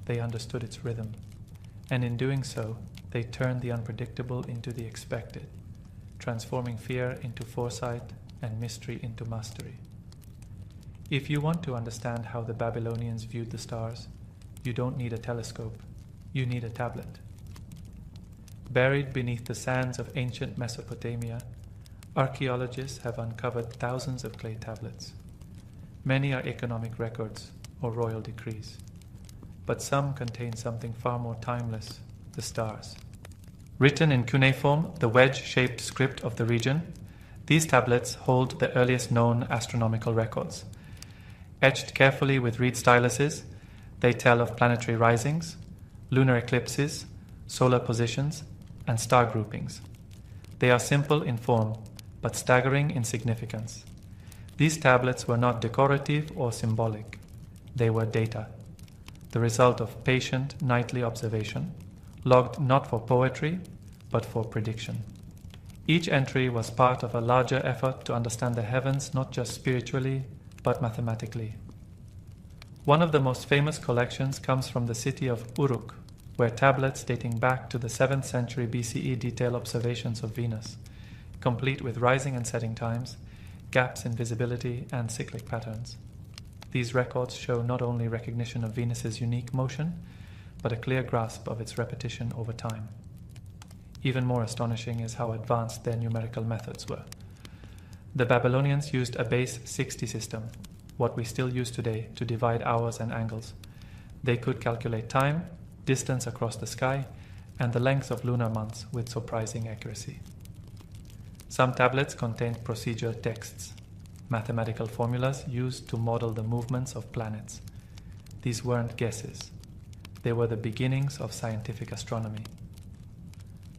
they understood its rhythm, and in doing so, they turned the unpredictable into the expected, transforming fear into foresight and mystery into mastery. If you want to understand how the Babylonians viewed the stars, you don't need a telescope, you need a tablet. Buried beneath the sands of ancient Mesopotamia, archaeologists have uncovered thousands of clay tablets. Many are economic records or royal decrees, but some contain something far more timeless, the stars. Written in cuneiform, the wedge-shaped script of the region, these tablets hold the earliest known astronomical records. Etched carefully with reed styluses, they tell of planetary risings, lunar eclipses, solar positions, and star groupings. They are simple in form, but staggering in significance. These tablets were not decorative or symbolic. They were data, the result of patient nightly observation, logged not for poetry, but for prediction. Each entry was part of a larger effort to understand the heavens not just spiritually, but mathematically. One of the most famous collections comes from the city of Uruk, where tablets dating back to the 7th century BCE detail observations of Venus, complete with rising and setting times, gaps in visibility, and cyclic patterns. These records show not only recognition of Venus's unique motion, but a clear grasp of its repetition over time. Even more astonishing is how advanced their numerical methods were. The Babylonians used a base 60 system, what we still use today, to divide hours and angles. They could calculate time, distance across the sky, and the length of lunar months with surprising accuracy. Some tablets contained procedure texts, mathematical formulas used to model the movements of planets. These weren't guesses. They were the beginnings of scientific astronomy.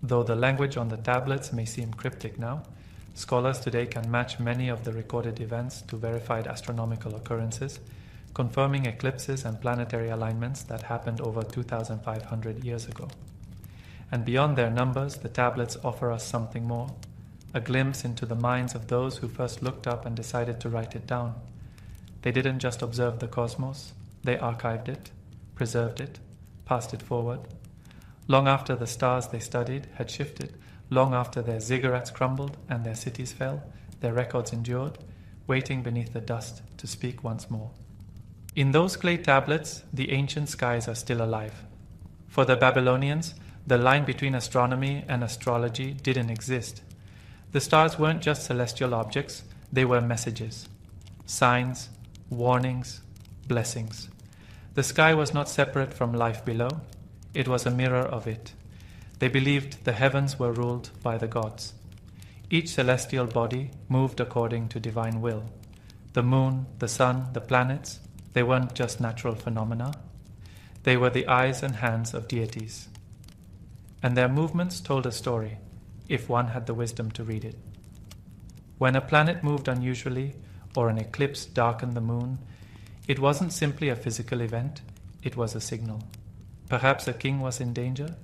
Though the language on the tablets may seem cryptic now, scholars today can match many of the recorded events to verified astronomical occurrences, confirming eclipses and planetary alignments that happened over 2,500 years ago. And beyond their numbers, the tablets offer us something more, a glimpse into the minds of those who first looked up and decided to write it down. They didn't just observe the cosmos, they archived it, preserved it, passed it forward. Long after the stars they studied had shifted, long after their ziggurats crumbled and their cities fell, their records endured, waiting beneath the dust to speak once more. In those clay tablets, the ancient skies are still alive. For the Babylonians, the line between astronomy and astrology didn't exist. The stars weren't just celestial objects, they were messages, signs, warnings, blessings. The sky was not separate from life below, it was a mirror of it. They believed the heavens were ruled by the gods. Each celestial body moved according to divine will. The moon, the sun, the planets, they weren't just natural phenomena. They were the eyes and hands of deities. And their movements told a story, if one had the wisdom to read it. When a planet moved unusually, or an eclipse darkened the moon, it wasn't simply a physical event, it was a signal. Perhaps a king was in danger.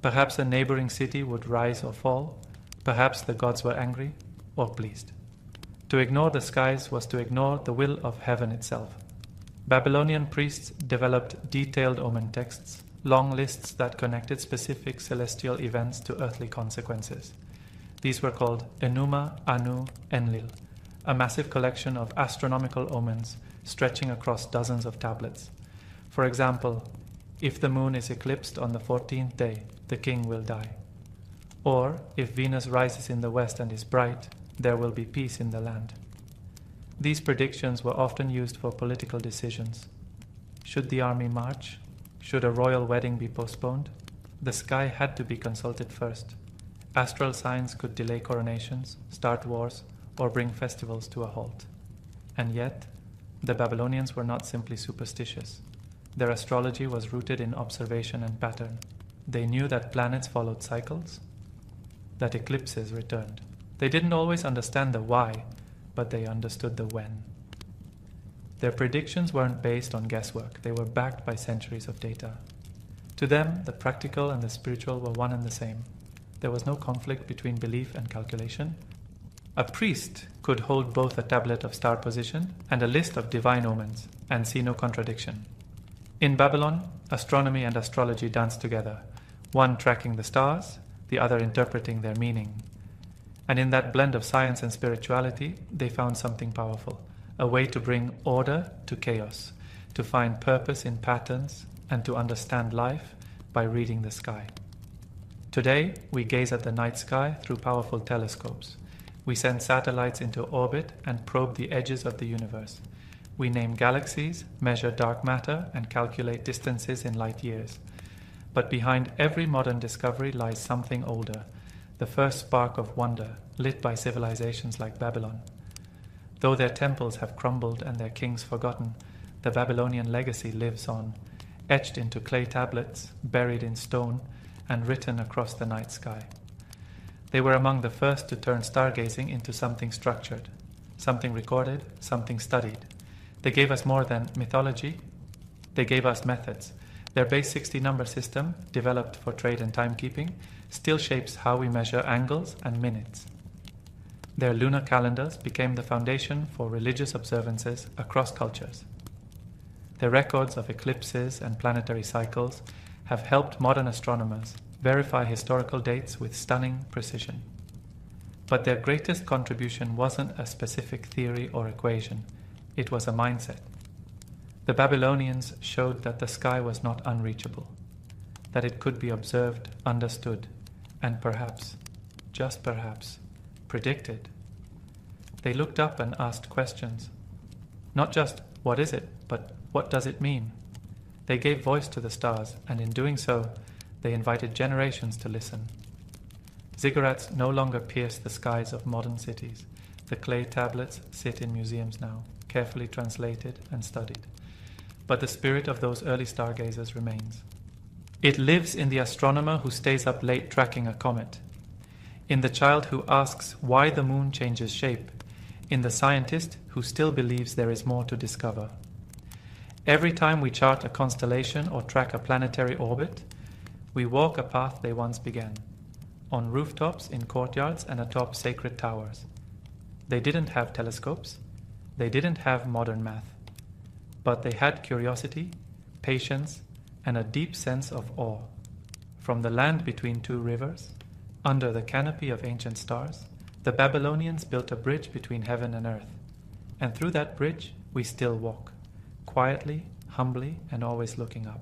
Perhaps a neighboring city would rise or fall. Perhaps the gods were angry or pleased. To ignore the skies was to ignore the will of heaven itself. Babylonian priests developed detailed omen texts, long lists that connected specific celestial events to earthly consequences. These were called Enuma, Anu, Enlil, a massive collection of astronomical omens stretching across dozens of tablets. For example, if the moon is eclipsed on the 14th day, the king will die. Or, if Venus rises in the west and is bright, there will be peace in the land. These predictions were often used for political decisions. Should the army march? Should a royal wedding be postponed? The sky had to be consulted first. Astral signs could delay coronations, start wars, or bring festivals to a halt. And yet, the Babylonians were not simply superstitious. Their astrology was rooted in observation and pattern. They knew that planets followed cycles, that eclipses returned. They didn't always understand the why, but they understood the when. Their predictions weren't based on guesswork, they were backed by centuries of data. To them, the practical and the spiritual were one and the same. There was no conflict between belief and calculation. A priest could hold both a tablet of star position and a list of divine omens and see no contradiction. In Babylon, astronomy and astrology danced together, one tracking the stars, the other interpreting their meaning. And in that blend of science and spirituality, they found something powerful, a way to bring order to chaos, to find purpose in patterns, and to understand life by reading the sky. Today, we gaze at the night sky through powerful telescopes. We send satellites into orbit and probe the edges of the universe. We name galaxies, measure dark matter, and calculate distances in light years. But behind every modern discovery lies something older, the first spark of wonder lit by civilizations like Babylon. Though their temples have crumbled and their kings forgotten, the Babylonian legacy lives on, etched into clay tablets, buried in stone, and written across the night sky. They were among the first to turn stargazing into something structured, something recorded, something studied. They gave us more than mythology. They gave us methods. Their base 60 number system, developed for trade and timekeeping, still shapes how we measure angles and minutes. Their lunar calendars became the foundation for religious observances across cultures. Their records of eclipses and planetary cycles have helped modern astronomers verify historical dates with stunning precision. But their greatest contribution wasn't a specific theory or equation, it was a mindset. The Babylonians showed that the sky was not unreachable, that it could be observed, understood, and perhaps, just perhaps, predicted. They looked up and asked questions. Not just, what is it, but what does it mean? They gave voice to the stars, and in doing so, they invited generations to listen. Ziggurats no longer pierce the skies of modern cities. The clay tablets sit in museums now, carefully translated and studied. But the spirit of those early stargazers remains. It lives in the astronomer who stays up late tracking a comet, in the child who asks why the moon changes shape, in the scientist who still believes there is more to discover. Every time we chart a constellation or track a planetary orbit, we walk a path they once began, on rooftops, in courtyards, and atop sacred towers. They didn't have telescopes, they didn't have modern math, but they had curiosity, patience, and a deep sense of awe. From the land between two rivers, under the canopy of ancient stars, the Babylonians built a bridge between heaven and earth, and through that bridge we still walk, quietly, humbly, and always looking up.